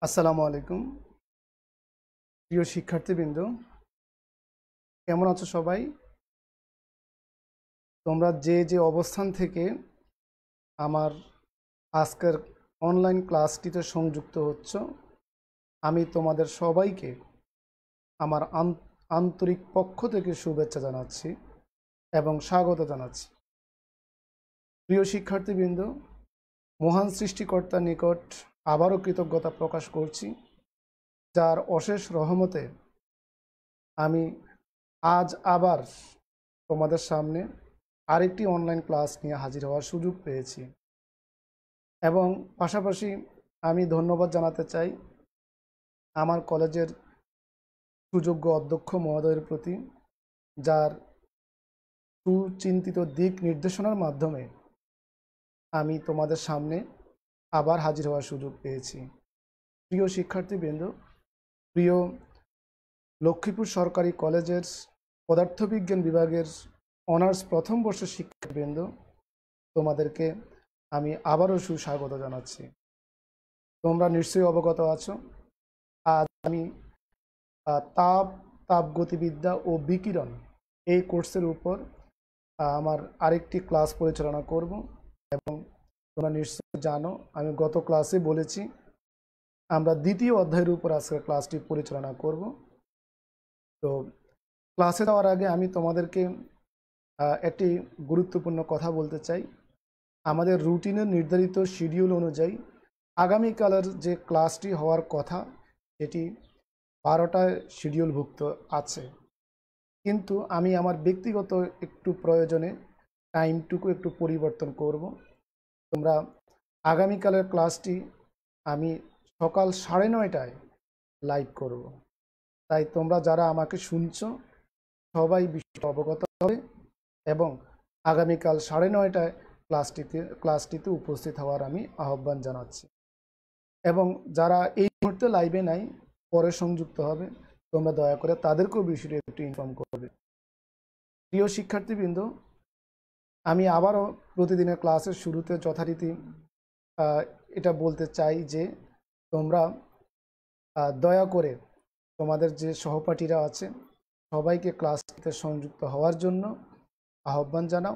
আসসালামু আলাইকুম প্রিয় শিক্ষার্থীবৃন্দ, কেমন আছো সবাই? তোমরা যে যে অবস্থান থেকে আমার আজকের অনলাইন ক্লাসটিতে সংযুক্ত হচ্ছ, আমি তোমাদের সবাইকে আমার আন্তরিক পক্ষ থেকে শুভেচ্ছা জানাচ্ছি এবং স্বাগত জানাচ্ছি। প্রিয় শিক্ষার্থীবৃন্দ, মহান সৃষ্টিকর্তার নিকট আবারও কৃতজ্ঞতা প্রকাশ করছি, যার অশেষ রহমতে আমি আজ আবার তোমাদের সামনে আরেকটি অনলাইন ক্লাস নিয়ে হাজির হওয়ার সুযোগ পেয়েছি। এবং পাশাপাশি আমি ধন্যবাদ জানাতে চাই আমার কলেজের সুযোগ্য অধ্যক্ষ মহোদয়ের প্রতি, যার সুচিন্তিত দিক নির্দেশনার মাধ্যমে আমি তোমাদের সামনে আবার হাজির হওয়ার সুযোগ পেয়েছি। প্রিয় শিক্ষার্থীবৃন্দ, প্রিয় লক্ষ্মীপুর সরকারি কলেজের পদার্থবিজ্ঞান বিভাগের অনার্স প্রথম বর্ষের শিক্ষার্থীবৃন্দ, তোমাদেরকে আমি আবারও সুস্বাগত জানাচ্ছি। তোমরা নিশ্চয়ই অবগত আছো, আজ আমি তাপগতিবিদ্যা ও বিকিরণ এই কোর্সের উপর আমার আরেকটি ক্লাস পরিচালনা করব। এবং তোমরা নিশ্চয়ই জানো, আমি গত ক্লাসে বলেছি আমরা দ্বিতীয় অধ্যায়ের উপর আজকের ক্লাসটি পরিচালনা করব। তো ক্লাসে যাওয়ার আগে আমি তোমাদেরকে একটি গুরুত্বপূর্ণ কথা বলতে চাই। আমাদের রুটিনের নির্ধারিত শিডিউল অনুযায়ী আগামীকালের যে ক্লাসটি হওয়ার কথা সেটি 12টায় শিডিউলভুক্ত আছে, কিন্তু আমি আমার ব্যক্তিগত একটু প্রয়োজনে টাইমটুকু একটু পরিবর্তন করব। তোমরা আগামীকালের ক্লাসটি আমি সকাল 9:30টায় লাইভ করব, তাই তোমরা যারা আমাকে শুনছো সবাই বিষয়টা অবগত হবে এবং আগামীকাল 9:30টায় ক্লাসটিতে উপস্থিত হওয়ার আমি আহ্বান জানাচ্ছি। এবং যারা এই মুহূর্তে লাইভে নাই, পরে সংযুক্ত হবে, তোমরা দয়া করে তাদেরকেও বিষয়টি একটু ইনফর্ম করবে। প্রিয় শিক্ষার্থীবৃন্দ, আমি আবারও প্রতিদিনের ক্লাসের শুরুতে যথারীতি এটা বলতে চাই যে তোমরা দয়া করে তোমাদের যে সহপাঠীরা আছে সবাইকে ক্লাসটিতে সংযুক্ত হওয়ার জন্য আহ্বান জানাও।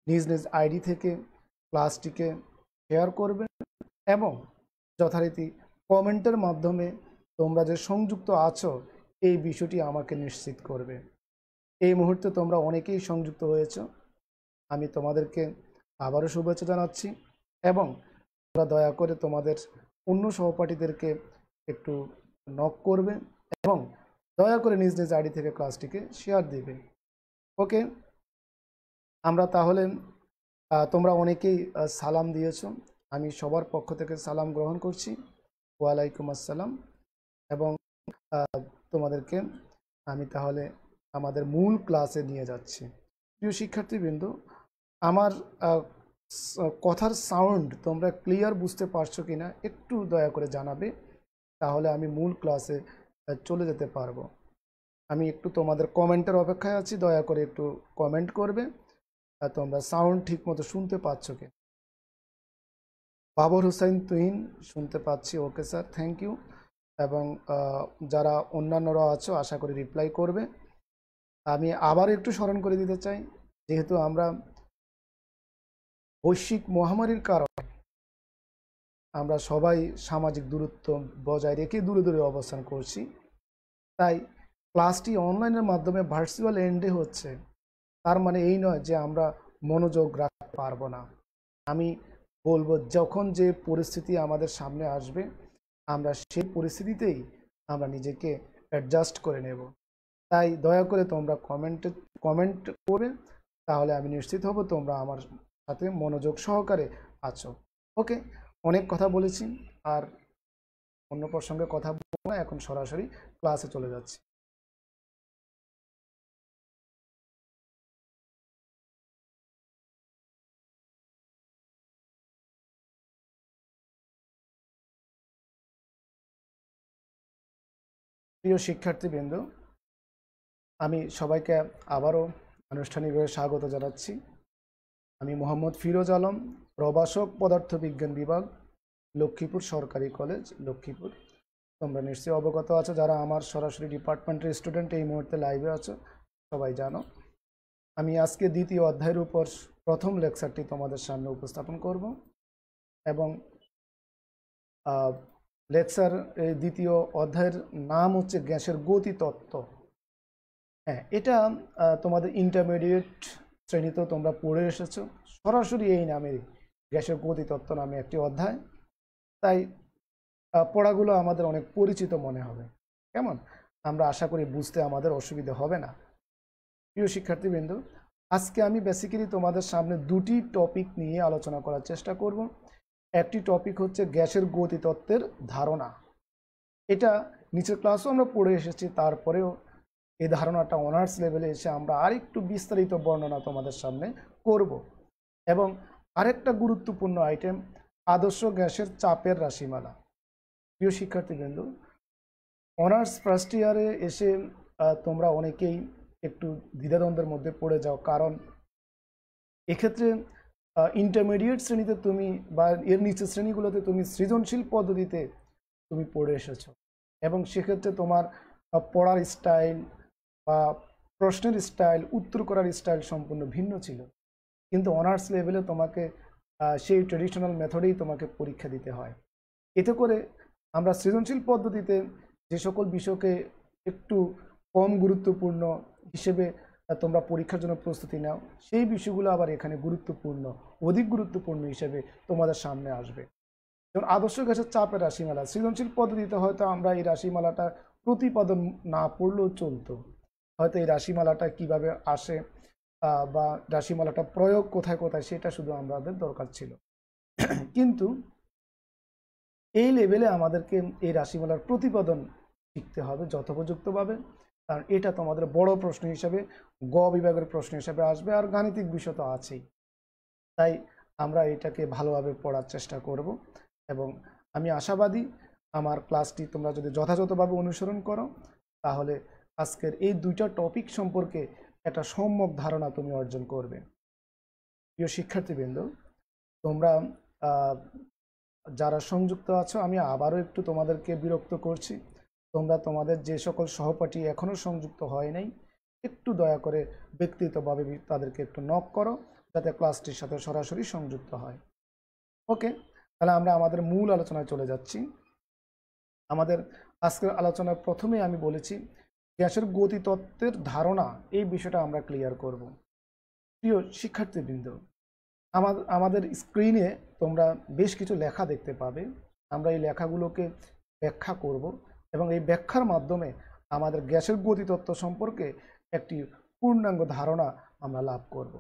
নিজ নিজ আইডি থেকে ক্লাসটিকে শেয়ার করবে এবং যথারীতি কমেন্টের মাধ্যমে তোমরা যে সংযুক্ত আছো এই বিষয়টি আমাকে নিশ্চিত করবে। এই মুহূর্তে তোমরা অনেকেই সংযুক্ত হয়েছ, আমি তোমাদেরকে আবারও শুভেচ্ছা জানাচ্ছি এবং তোমরা দয়া করে তোমাদের অন্য সহপাঠীদেরকে একটু নক করবে এবং দয়া করে নিজ নিজ আইডি থেকে ক্লাসটিকে শেয়ার দিবে। ওকে, আমরা তাহলে তোমরা অনেকেই সালাম দিয়েছো, আমি সবার পক্ষ থেকে সালাম গ্রহণ করছি। ওয়ালাইকুম আসসালাম। এবং তোমাদেরকে আমি তাহলে আমাদের মূল ক্লাসে নিয়ে যাচ্ছি। প্রিয় শিক্ষার্থীবৃন্দ, আমার কথার সাউন্ড তোমরা ক্লিয়ার বুঝতে পারছো কিনা একটু দয়া করে জানাবে, তাহলে আমি মূল ক্লাসে চলে যেতে পারবো। আমি একটু তোমাদের কমেন্টের অপেক্ষায় আছি, দয়া করে একটু কমেন্ট করবে তোমরা সাউন্ড ঠিক মতো শুনতে পাচ্ছ কি। বাবর হুসাইন তুহিন, শুনতে পাচ্ছি, ওকে স্যার, থ্যাংক ইউ। এবং যারা অন্যান্যরা আছো আশা করি রিপ্লাই করবে। আমি আবার একটু স্মরণ করে দিতে চাই, যেহেতু আমরা বৈশ্বিক মহামারীর কারণে আমরা সবাই সামাজিক দূরত্ব বজায় রেখে দূরে দূরে অবস্থান করছি, তাই ক্লাসটি অনলাইনের মাধ্যমে ভার্চুয়াল এন্ডে হচ্ছে, তার মানে এই নয় যে আমরা মনোযোগ রাখতে পারবো না। আমি বলবো যখন যে পরিস্থিতি আমাদের সামনে আসবে আমরা সেই পরিস্থিতিতেই আমরা নিজেকে অ্যাডজাস্ট করে নেব। তাই দয়া করে তোমরা কমেন্ট করবে, তাহলে আমি নিশ্চিত হব তোমরা আমার সাথে মনোযোগ সহকারে আছো। ওকে, অনেক কথা বলেছি, আর অন্য প্রসঙ্গে কথা বলবো না, এখন সরাসরি ক্লাসে চলে যাচ্ছি। প্রিয় শিক্ষার্থীবৃন্দ, আমি সবাইকে আবারও আনুষ্ঠানিকভাবে স্বাগত জানাচ্ছি। আমি মোহাম্মদ ফিরোজ আলম, প্রভাষক পদার্থবিজ্ঞান বিভাগ, লক্ষ্মীপুর সরকারি কলেজ, লক্ষ্মীপুর। তোমরা নিশ্চয়ই অবগত আছো, যারা আমার সরাসরি ডিপার্টমেন্টের স্টুডেন্ট এই মুহূর্তে লাইভে আছো সবাই জানো। আমি আজকে দ্বিতীয় অধ্যায়ের উপর প্রথম লেকচারটি তোমাদের সামনে উপস্থাপন করব এবং লেকচার এই দ্বিতীয় অধ্যায়ের নাম হচ্ছে গ্যাসের গতিতত্ত্ব। হ্যাঁ, এটা তোমাদের ইন্টারমিডিয়েট শ্রেণীতেও তোমরা পড়ে এসেছো, সরাসরি এই নামেরই গ্যাসের গতিতত্ত্ব নামে একটি অধ্যায়। তাই পড়াগুলো আমাদের অনেক পরিচিত মনে হবে, কেমন? আমরা আশা করি বুঝতে আমাদের অসুবিধা হবে না। প্রিয় শিক্ষার্থীবৃন্দ, আজকে আমি বেসিক্যালি তোমাদের সামনে দুটি টপিক নিয়ে আলোচনা করার চেষ্টা করব। একটি টপিক হচ্ছে গ্যাসের গতিতত্ত্বের ধারণা। এটা নিচের ক্লাসও আমরা পড়ে এসেছি, তারপরেও এই ধারণাটা অনার্স লেভেলে এসে আমরা আরেকটু বিস্তারিত বর্ণনা তোমাদের সামনে করব। এবং আরেকটা গুরুত্বপূর্ণ আইটেম, আদর্শ গ্যাসের চাপের রাশিমালা। প্রিয় শিক্ষার্থীবৃন্দ, অনার্স ফার্স্ট ইয়ারে এসে তোমরা অনেকেই একটু দ্বিধাদ্বন্দ্বের মধ্যে পড়ে যাও, কারণ এক্ষেত্রে ইন্টারমিডিয়েট শ্রেণীতে তুমি বা এর নিচের শ্রেণীগুলোতে তুমি সৃজনশীল পদ্ধতিতে তুমি পড়ে এসেছো এবং সেক্ষেত্রে তোমার পড়ার স্টাইল বা প্রশ্নের স্টাইল, উত্তর করার স্টাইল সম্পূর্ণ ভিন্ন ছিল। কিন্তু অনার্স লেভেলে তোমাকে সেই ট্রেডিশনাল মেথডেই তোমাকে পরীক্ষা দিতে হয়। এতে করে আমরা সৃজনশীল পদ্ধতিতে যে সকল বিষয়কে একটু কম গুরুত্বপূর্ণ হিসেবে তোমরা পরীক্ষার জন্য প্রস্তুতি নাও, সেই বিষয়গুলো আবার এখানে গুরুত্বপূর্ণ, অধিক গুরুত্বপূর্ণ হিসেবে তোমাদের সামনে আসবে। যেমন আদর্শ গ্যাসের চাপের রাশিমালা, সৃজনশীল পদ্ধতিতে হয়তো আমরা এই রাশিমালাটা প্রতিপাদন না পড়লেও চলতো, হয়তো এই রাশিমালাটা কিভাবে আসে বা রাশিমালাটা প্রয়োগ কোথায় কোথায় সেটা শুধু আমাদের দরকার ছিল। কিন্তু এই লেভেলে আমাদেরকে এই রাশিমালার প্রতিপাদন শিখতে হবে যথোপযুক্তভাবে, কারণ এটা তোমাদের বড় প্রশ্ন হিসাবে গ বিভাগের প্রশ্ন হিসাবে আসবে, আর গাণিতিক বিষয় তো আছেই। তাই আমরা এটাকে ভালোভাবে পড়ার চেষ্টা করব এবং আমি আশাবাদী আমার ক্লাসটি তোমরা যদি যথাযথভাবে অনুসরণ করো তাহলে আজকের এই দুইটা টপিক সম্পর্কে একটা সম্যক ধারণা তুমি অর্জন করবে। প্রিয় শিক্ষার্থীবৃন্দ, তোমরা যারা সংযুক্ত আছো, আমি আবারও একটু তোমাদেরকে বিরক্ত করছি, তোমরা তোমাদের যে সকল সহপাঠী এখনও সংযুক্ত হয় নাই একটু দয়া করে ব্যক্তিগতভাবে তাদেরকে একটু নক করো, যাতে ক্লাসটির সাথে সরাসরি সংযুক্ত হয়। ওকে, তাহলে আমরা আমাদের মূল আলোচনায় চলে যাচ্ছি। আমাদের আজকের আলোচনার প্রথমে আমি বলেছি গ্যাসের গতিতত্ত্বের ধারণা, এই বিষয়টা আমরা ক্লিয়ার করব। প্রিয় শিক্ষার্থীবৃন্দ, আমাদের স্ক্রিনে তোমরা বেশ কিছু লেখা দেখতে পাবে। আমরা এই লেখাগুলোকে ব্যাখ্যা করব এবং এই ব্যাখ্যার মাধ্যমে আমাদের গ্যাসের গতিতত্ত্ব সম্পর্কে একটি পূর্ণাঙ্গ ধারণা আমরা লাভ করব।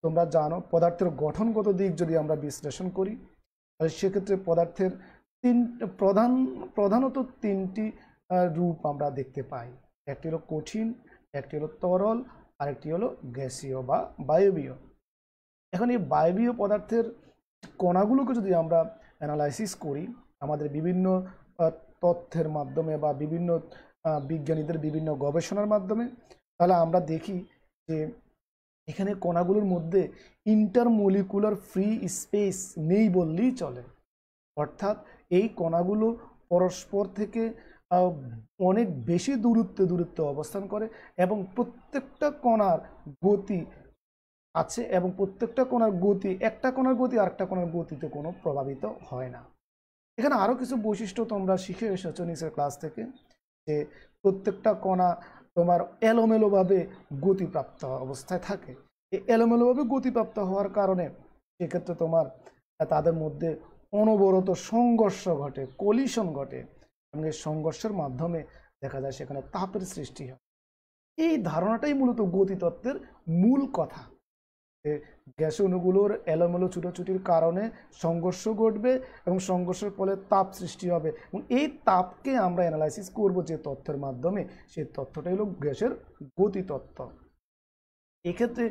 তোমরা জানো, পদার্থের গঠনগত দিক যদি আমরা বিশ্লেষণ করি তাহলে সেক্ষেত্রে পদার্থের প্রধানত তিনটি রূপ আমরা দেখতে পাই। একটি হলো কঠিন, একটি হলো তরল, আরেকটি হলো গ্যাসীয় বা বায়বীয়। এখন এই বায়বীয় পদার্থের কণাগুলোকে যদি আমরা অ্যানালাইসিস করি আমাদের বিভিন্ন তথ্যের মাধ্যমে বা বিভিন্ন বিজ্ঞানীদের বিভিন্ন গবেষণার মাধ্যমে, তাহলে আমরা দেখি যে এখানে কণাগুলোর মধ্যে ইন্টারমলিকুলার ফ্রি স্পেস নেই বললেই চলে। অর্থাৎ এই কণাগুলো পরস্পর থেকে অনেক বেশি দূরত্বে অবস্থান করে এবং প্রত্যেকটা কণার গতি আছে এবং প্রত্যেকটা কণার গতি, একটা কণার গতি আরেকটা কণার গতিতে কোনো প্রভাবিত হয় না। এখানে আরও কিছু বৈশিষ্ট্য তোমরা শিখে এসেছো নিচের ক্লাস থেকে, যে প্রত্যেকটা কণা তোমার এলোমেলোভাবে গতিপ্রাপ্ত অবস্থায় থাকে। এই এলোমেলোভাবে গতিপ্রাপ্ত হওয়ার কারণে সেক্ষেত্রে তোমার তাদের মধ্যে অনবরত সংঘর্ষ ঘটে, কলিশন ঘটে এবং এই সংঘর্ষের মাধ্যমে দেখা যায় সেখানে তাপের সৃষ্টি হয়। এই ধারণাটাই মূলত গতিতত্ত্বের মূল কথা, যে গ্যাস অণুগুলোর এলোমেলো ছুটোছুটির কারণে সংঘর্ষ ঘটবে এবং সংঘর্ষের ফলে তাপ সৃষ্টি হবে এবং এই তাপকে আমরা অ্যানালাইসিস করব যে তথ্যের মাধ্যমে, সেই তথ্যটাই হলো গ্যাসের গতিতত্ত্ব। এক্ষেত্রে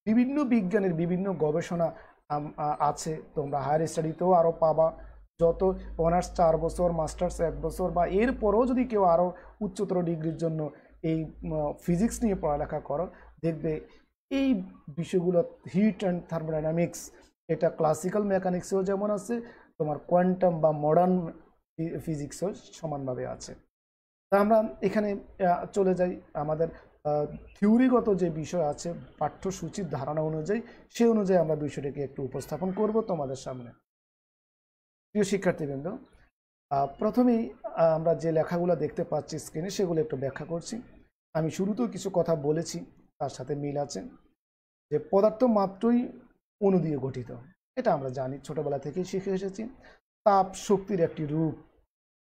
বিভিন্ন বিজ্ঞানের বিভিন্ন গবেষণা আছে, তোমরা হায়ার স্টাডিতেও আরও পাবা। যত অনার্স 4 বছর, মাস্টার্স 1 বছর বা এরপরও যদি কেউ আরও উচ্চতর ডিগ্রির জন্য এই ফিজিক্স নিয়ে পড়ালেখা করো, দেখবে এই বিষয়গুলো হিট অ্যান্ড থার্মোডাইনামিক্স, এটা ক্লাসিক্যাল মেকানিক্সেও যেমন আছে, তোমার কোয়ান্টাম বা মডার্ন ফিজিক্সও সমানভাবে আছে। তা আমরা এখানে চলে যাই আমাদের থিওরিগত যে বিষয় আছে পাঠ্যসূচির ধারণা অনুযায়ী, সেই অনুযায়ী আমরা বিষয়টিকে একটু উপস্থাপন করব তোমাদের সামনে। প্রিয় শিক্ষার্থীবৃন্দ, প্রথমেই আমরা যে লেখাগুলো দেখতে পাচ্ছি স্ক্রিনে সেগুলো একটু ব্যাখ্যা করছি। আমি শুরুতেও কিছু কথা বলেছি, তার সাথে মিল আছে, যে পদার্থ মাত্রই অণু দিয়ে গঠিত। এটা আমরা জানি, ছোটবেলা থেকেই শিখে এসেছি। তাপ শক্তির একটি রূপ,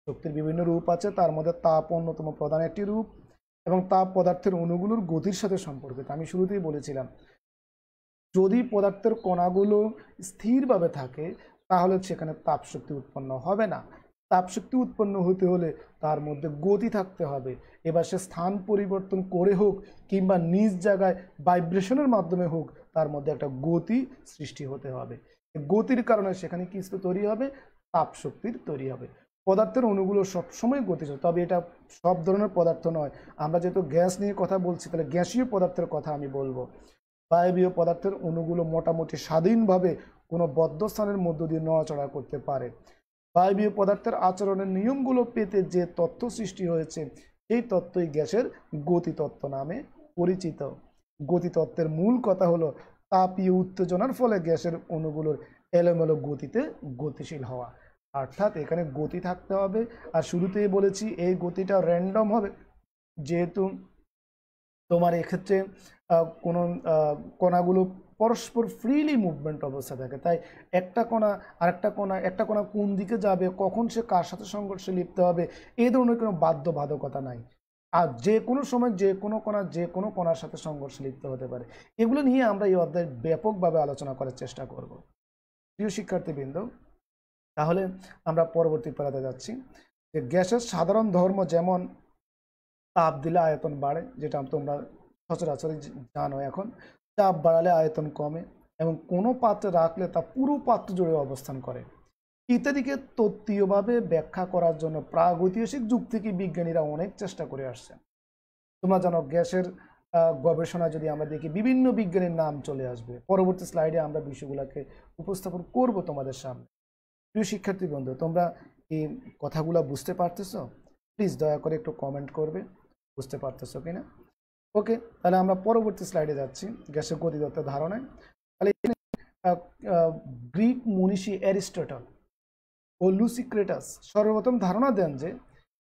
শক্তির বিভিন্ন রূপ আছে, তার মধ্যে তাপ অন্যতম প্রধান একটি রূপ, এবং তাপ পদার্থের অণুগুলোর গতির সাথে সম্পর্কিত। আমি শুরুতেই বলেছিলাম, যদি পদার্থের কণাগুলো স্থিরভাবে থাকে তাহলে সেখানে তাপ শক্তি উৎপন্ন হবে না। তাপ শক্তি উৎপন্ন হতে হলে তার মধ্যে গতি থাকতে হবে। এবার সে স্থান পরিবর্তন করে হোক কিংবা নিজ জায়গায় ভাইব্রেশনের মাধ্যমে হোক, তার মধ্যে একটা গতি সৃষ্টি হতে হবে। গতির কারণে সেখানে কি তৈরি হবে? তাপ শক্তির তৈরি হবে। পদার্থের অণুগুলো সবসময় গতিশীল, তবে এটা সব ধরনের পদার্থ নয়। আমরা যেহেতু গ্যাস নিয়ে কথা বলছি, তাহলে গ্যাসীয় পদার্থের কথা আমি বলবো। বায়বীয় পদার্থের অণুগুলো মোটামুটি স্বাধীনভাবে কোনো বদ্ধ স্থানের মধ্য দিয়ে নড়াচড়া করতে পারে। বায়বীয় পদার্থের আচরণের নিয়মগুলো পেতে যে তত্ত্ব সৃষ্টি হয়েছে, সেই তত্ত্বই গ্যাসের গতিতত্ত্ব নামে পরিচিত। গতিতত্ত্বের মূল কথা হলো তাপীয় উত্তেজনার ফলে গ্যাসের অণুগুলোর এলোমেলো গতিতে গতিশীল হওয়া। অর্থাৎ এখানে গতি থাকতে হবে। আর শুরুতেই বলেছি এই গতিটা র্যান্ডম হবে, যেহেতু তোমার এক্ষেত্রে কোনো কণাগুলো পরস্পর ফ্রিলি মুভমেন্ট অবস্থা থাকে, তাই একটা কণা কোন দিকে যাবে, কখন সে কার সাথে সংঘর্ষে লিপ্ত হবে, এই ধরনের কোনো বাধ্যবাধকতা নাই। আর যে কোনো সময় যে কোনো কণার সাথে সংঘর্ষে লিপ্ত হতে পারে। এগুলো নিয়ে আমরা এই অধ্যায়ে ব্যাপকভাবে আলোচনা করার চেষ্টা করব। প্রিয় শিক্ষার্থীবৃন্দ, তাহলে আমরা পরবর্তী পারাতে যাচ্ছি, যে গ্যাসের সাধারণ ধর্ম যেমন তাপ দিলে আয়তন বাড়ে, যেটা তোমরা সচরাচর জানো। এখন চাপ বাড়ালে আয়তন কমে, এবং কোনো পাত্রে রাখলে তা পুরো পাত্র জুড়ে অবস্থান করে ইত্যাদিকে তত্ত্বীয়ভাবে ব্যাখ্যা করার জন্য প্রাগৈতিহাসিক যুগ থেকে বিজ্ঞানীরা অনেক চেষ্টা করে আসছেন। তোমরা জানো গ্যাসের গবেষণা যদি আমরা দেখি, বিভিন্ন বিজ্ঞানীর নাম চলে আসবে। পরবর্তী স্লাইডে আমরা বিষয়গুলোকে উপস্থাপন করব তোমাদের সামনে। প্রিয় শিক্ষার্থী বন্ধু, তোমরা এই কথাগুলো বুঝতে পারতেছো? প্লিজ দয়া করে একটু কমেন্ট করবে বুঝতে পারতেছো কিনা। ওকে, তাহলে আমরা পরবর্তী স্লাইডে যাচ্ছি, গ্যাসের গতিতত্ত্বের ধারণায়। তাহলে গ্রিক মনীষী অ্যারিস্টটল ও লুসিক্রেটাস সর্বপ্রথম ধারণা দেন যে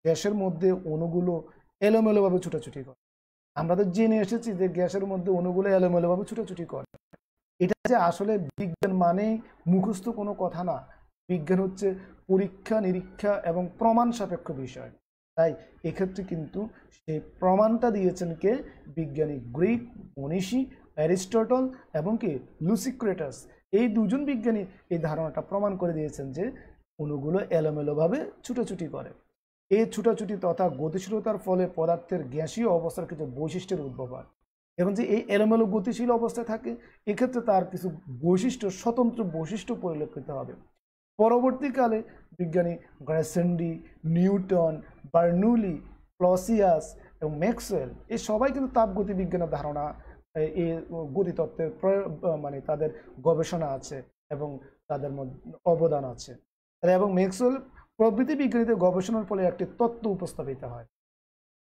গ্যাসের মধ্যে অণুগুলো এলোমেলোভাবে ছুটাছুটি করে। আমরা তো জেনে এসেছি যে গ্যাসের মধ্যে অণুগুলো এলোমেলোভাবে ছুটাছুটি করে। এটা যে আসলে বিজ্ঞান মানেই মুখস্থ কোনো কথা না। বিজ্ঞান হচ্ছে পরীক্ষা নিরীক্ষা এবং প্রমাণ সাপেক্ষ বিষয়। তাই এক্ষেত্রে কিন্তু সেই প্রমাণটা দিয়েছেন কে? বিজ্ঞানী গ্রিক মনীষী অ্যারিস্টটল এবং কি লুসিক্রেটাস। এই দুজন বিজ্ঞানী এই ধারণাটা প্রমাণ করে দিয়েছেন যে অণুগুলো এলোমেলোভাবে ছুটাছুটি করে। এই ছুটাছুটি তথা গতিশীলতার ফলে পদার্থের গ্যাসীয় অবস্থার কিছু বৈশিষ্ট্যের উদ্ভব হয়। এবং যে এই এলোমেলো গতিশীল অবস্থায় থাকে, এক্ষেত্রে তার কিছু বৈশিষ্ট্য, স্বতন্ত্র বৈশিষ্ট্য পরিলক্ষিত হবে। পরবর্তীকালে বিজ্ঞানী গ্রাসেন্ডি, নিউটন, বার্নুলি, ক্লসিয়াস এবং ম্যাক্সওয়েল এই সবাই কিন্তু তাপগতি বিজ্ঞানের ধারণা, এই গতিতত্ত্বের মানে তাদের গবেষণা আছে এবং তাদের মধ্যে অবদান আছে। এবং ম্যাক্সওয়েল প্রভৃতি বিজ্ঞানীদের গবেষণার ফলে একটি তত্ত্ব উপস্থাপিত হয়।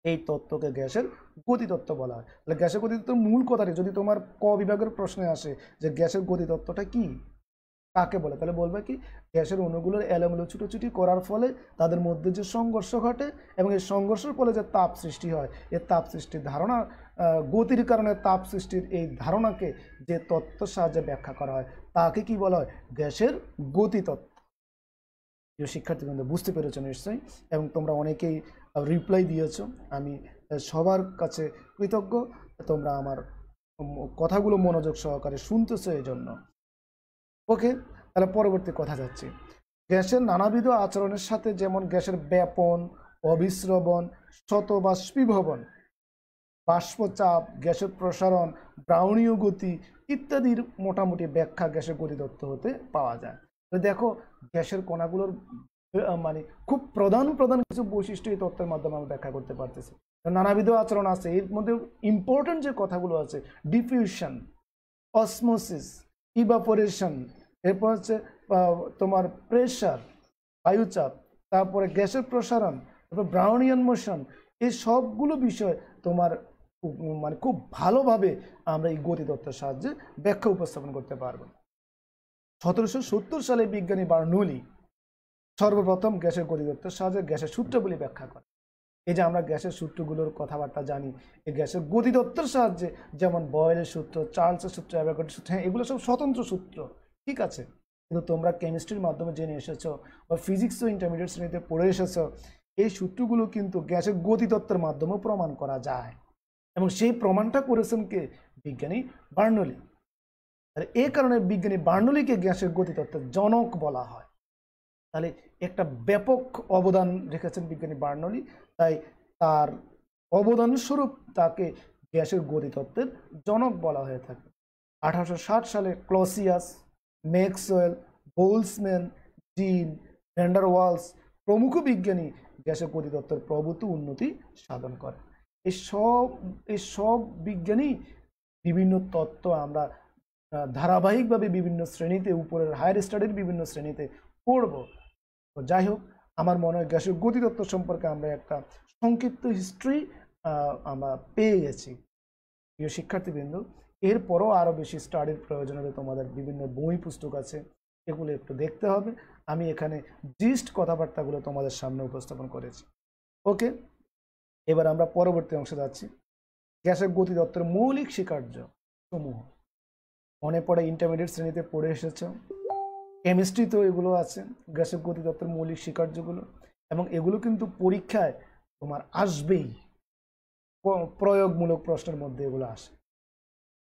এই তত্ত্বকে গ্যাসের গতিতত্ত্ব বলা হয়। তাহলে গ্যাসের গতিতত্ত্বের মূল কথাটি যদি তোমার ক বিভাগের প্রশ্নে আসে যে গ্যাসের গতিতত্ত্বটা কি, কাকে বলে, তাহলে বলবে কি গ্যাসের অণুগুলোর এলোমেলো ছুটোছুটি করার ফলে তাদের মধ্যে যে সংঘর্ষ ঘটে এবং এই সংঘর্ষের ফলে যে তাপ সৃষ্টি হয়, এই তাপ সৃষ্টির ধারণা, গতির কারণে তাপ সৃষ্টির এই ধারণাকে যে তত্ত্বের সাহায্যে ব্যাখ্যা করা হয় তাকে কি বলা হয়? গ্যাসের গতিতত্ত্ব। শিক্ষার্থীবৃন্দ বুঝতে পেরেছ নিশ্চয়ই, এবং তোমরা অনেকেই রিপ্লাই দিয়েছো। আমি সবার কাছে কৃতজ্ঞ, তোমরা আমার কথাগুলো মনোযোগ সহকারে শুনতেছো এই জন্য। ওকে, তাহলে পরবর্তী কথা যাচ্ছি। গ্যাসের নানাবিধ আচরণের সাথে যেমন গ্যাসের ব্যাপন, অবিস্রবণ, শতবাষ্পীভবন, বাষ্পচাপ, গ্যাসের প্রসারণ, ব্রাউনীয় গতি ইত্যাদির মোটামুটি ব্যাখ্যা গ্যাসের গতিতত্ত্ব হতে পাওয়া যায়। তো দেখো গ্যাসের কণাগুলোর মানে খুব প্রধান কিছু বৈশিষ্ট্য এই তত্ত্বের মাধ্যমে আমরা ব্যাখ্যা করতে পারতেছি। নানাবিধ আচরণ আছে, এর মধ্যে ইম্পর্টেন্ট যে কথাগুলো আছে ডিফিউশন, অসমোসিস, ইভাপোরেশন, এরপর হচ্ছে তোমার প্রেশার, বায়ুচাপ, তারপরে গ্যাসের প্রসারণ, তারপর ব্রাউনিয়ান মোশন, এই সবগুলো বিষয় তোমার মানে খুব ভালোভাবে আমরা এই গতিতত্ত্বের সাহায্যে ব্যাখ্যা উপস্থাপন করতে পারবো। 1770 সালে বিজ্ঞানী বার্নৌলি সর্বপ্রথম গ্যাসের গতিতত্ত্বের সাহায্যে গ্যাসের সূত্রগুলি ব্যাখ্যা করে। এই যে আমরা গ্যাসের সূত্রগুলোর কথাবার্তা জানি, এই গ্যাসের গতিতত্ত্বের সাহায্যে, যেমন বয়েলের সূত্র, চার্লসের সূত্র, অ্যাভোগাড্রোর সূত্র, হ্যাঁ এগুলো সব স্বতন্ত্র সূত্র, ঠিক আছে, কিন্তু তোমরা কেমিস্ট্রির মাধ্যমে জেনে এসেছো বা ফিজিক্সও ইন্টারমিডিয়েট শ্রেণীতে পড়ে এসেছো, এই সূত্রগুলো কিন্তু গ্যাসের গতিতত্ত্বের মাধ্যমেও প্রমাণ করা যায়, এবং সেই প্রমাণটা করেছেন কে? বিজ্ঞানী বার্নৌলি। আর এই কারণে বিজ্ঞানী বার্নৌলিকে গ্যাসের গতিতত্ত্বের জনক বলা হয়। তাহলে একটা ব্যাপক অবদান রেখেছেন বিজ্ঞানী বার্নৌলি, তাই তার অবদান স্বরূপ তাকে গ্যাসের গতিতত্ত্বের জনক বলা হয়ে থাকে। 1860 সালে ক্লসিয়াস, ম্যাক্সওয়েল, বোলসম্যান, ডিন, ভ্যান ডার ওয়ালস প্রমুখ বিজ্ঞানী গ্যাসের গতিতত্ত্বের প্রভূত উন্নতি সাধন করে। এই সব বিজ্ঞানী বিভিন্ন তত্ত্ব আমরা ধারাবাহিকভাবে বিভিন্ন শ্রেণীতে, উপরের হায়ার স্টাডির বিভিন্ন শ্রেণীতে পড়ব। তো যাই হোক, আমার মনে হয় গ্যাসের গতিতত্ত্ব সম্পর্কে আমরা একটা সংক্ষিপ্ত হিস্ট্রি আমরা পেয়ে গেছি। প্রিয় শিক্ষার্থীবৃন্দ, এরপরও আরও বেশি স্টাডির প্রয়োজন হবে, তোমাদের বিভিন্ন বই পুস্তক আছে, এগুলো একটু দেখতে হবে। আমি এখানে জিস্ট কথাবার্তাগুলো তোমাদের সামনে উপস্থাপন করেছি। ওকে, এবার আমরা পরবর্তী অংশে যাচ্ছি। গ্যাসের গতিতত্ত্বের মৌলিক স্বীকার্য সমূহ মনে পড়ে ইন্টারমিডিয়েট শ্রেণীতে পড়ে এসেছ, কেমিস্ট্রিতেও এগুলো আছে, গ্যাসের গতিতত্ত্বের মৌলিক স্বীকার্যগুলো, এবং এগুলো কিন্তু পরীক্ষায় তোমার আসবেই, প্রয়োগমূলক প্রশ্নের মধ্যে এগুলো আসে,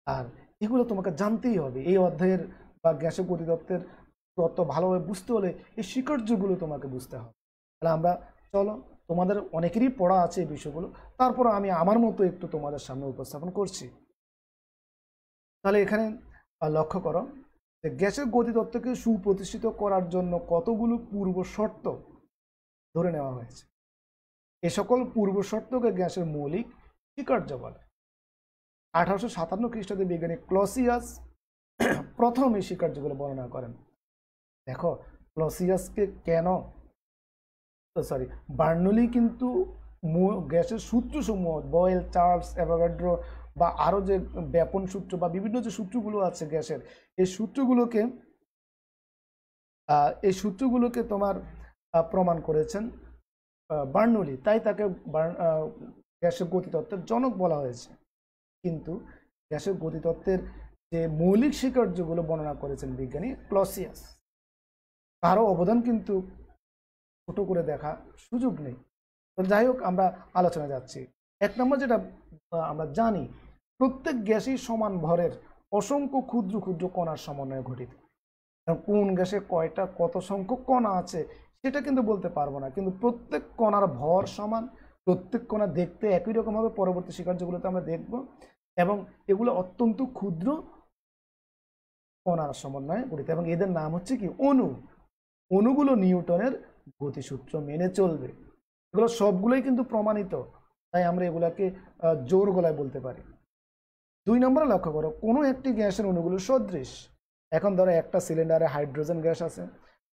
আর এগুলো তোমাকে জানতেই হবে। এই অধ্যায়ের বা গ্যাসের গতিতত্ত্বের তত্ত্ব ভালোভাবে বুঝতে হলে এই স্বীকার্যগুলো তোমাকে বুঝতে হবে। তাহলে আমরা চলো, তোমাদের অনেকেরই পড়া আছে এই বিষয়গুলো, তারপর আমি আমার মতো একটু তোমাদের সামনে উপস্থাপন করছি। তাহলে এখানে লক্ষ্য করো যে গ্যাসের গতিতত্ত্বকে সুপ্রতিষ্ঠিত করার জন্য কতগুলো পূর্ব শর্ত ধরে নেওয়া হয়েছে। এ সকল পূর্ব শর্তকে গ্যাসের মৌলিক স্বীকার্য বলে। 1857 খ্রিস্টাব্দে বিজ্ঞানী ক্লসিয়াস প্রথম এই স্বীকার্যগুলো বর্ণনা করেন। দেখো, ক্লসিয়াসকে কেন বার্নৌলি কিন্তু গ্যাসের সূত্রসমূহ, বয়েল, চার্লস, অ্যাভোগাড্রো বা আরও যে ব্যাপন সূত্র বা বিভিন্ন যে সূত্রগুলো আছে গ্যাসের, এই সূত্রগুলোকে তোমার প্রমাণ করেছেন বার্নৌলি, তাই তাকে গ্যাসের গতিতত্ত্বের জনক বলা হয়েছে। কিন্তু গ্যাসের গতিতত্ত্বের যে মৌলিক স্বীকার্যগুলো বর্ণনা করেছেন বিজ্ঞানী ক্লসিয়াস, কারো অবদান কিন্তু ছোট করে দেখা সুযোগ নেই। তো যাই হোক, আমরা আলোচনায় যাচ্ছি। 1 নম্বর যেটা আমরা জানি, প্রত্যেক গ্যাসই সমান ভরের অসংখ্য ক্ষুদ্র ক্ষুদ্র কণার সমন্বয়ে গঠিত। কোন গ্যাসে কয়টা কত সংখ্যক কণা আছে সেটা কিন্তু বলতে পারবো না, কিন্তু প্রত্যেক কণার ভর সমান, প্রত্যেক কণা দেখতে একই রকম হবে, পরবর্তী স্বীকার্যগুলোতে আমরা দেখব, এবং এগুলো অত্যন্ত ক্ষুদ্র কণার সমন্বয়ে গঠিত, এবং এদের নাম হচ্ছে কি? অণু। অণুগুলো নিউটনের গতিসূত্র মেনে চলবে। এগুলো সবগুলোই কিন্তু প্রমাণিত, তাই আমরা এগুলাকে জোর গলায় বলতে পারি। 2 নম্বরে লক্ষ্য করো, কোনো একটি গ্যাসের অণুগুলো সদৃশ। এখন ধরো একটা সিলিন্ডারে হাইড্রোজেন গ্যাস আছে,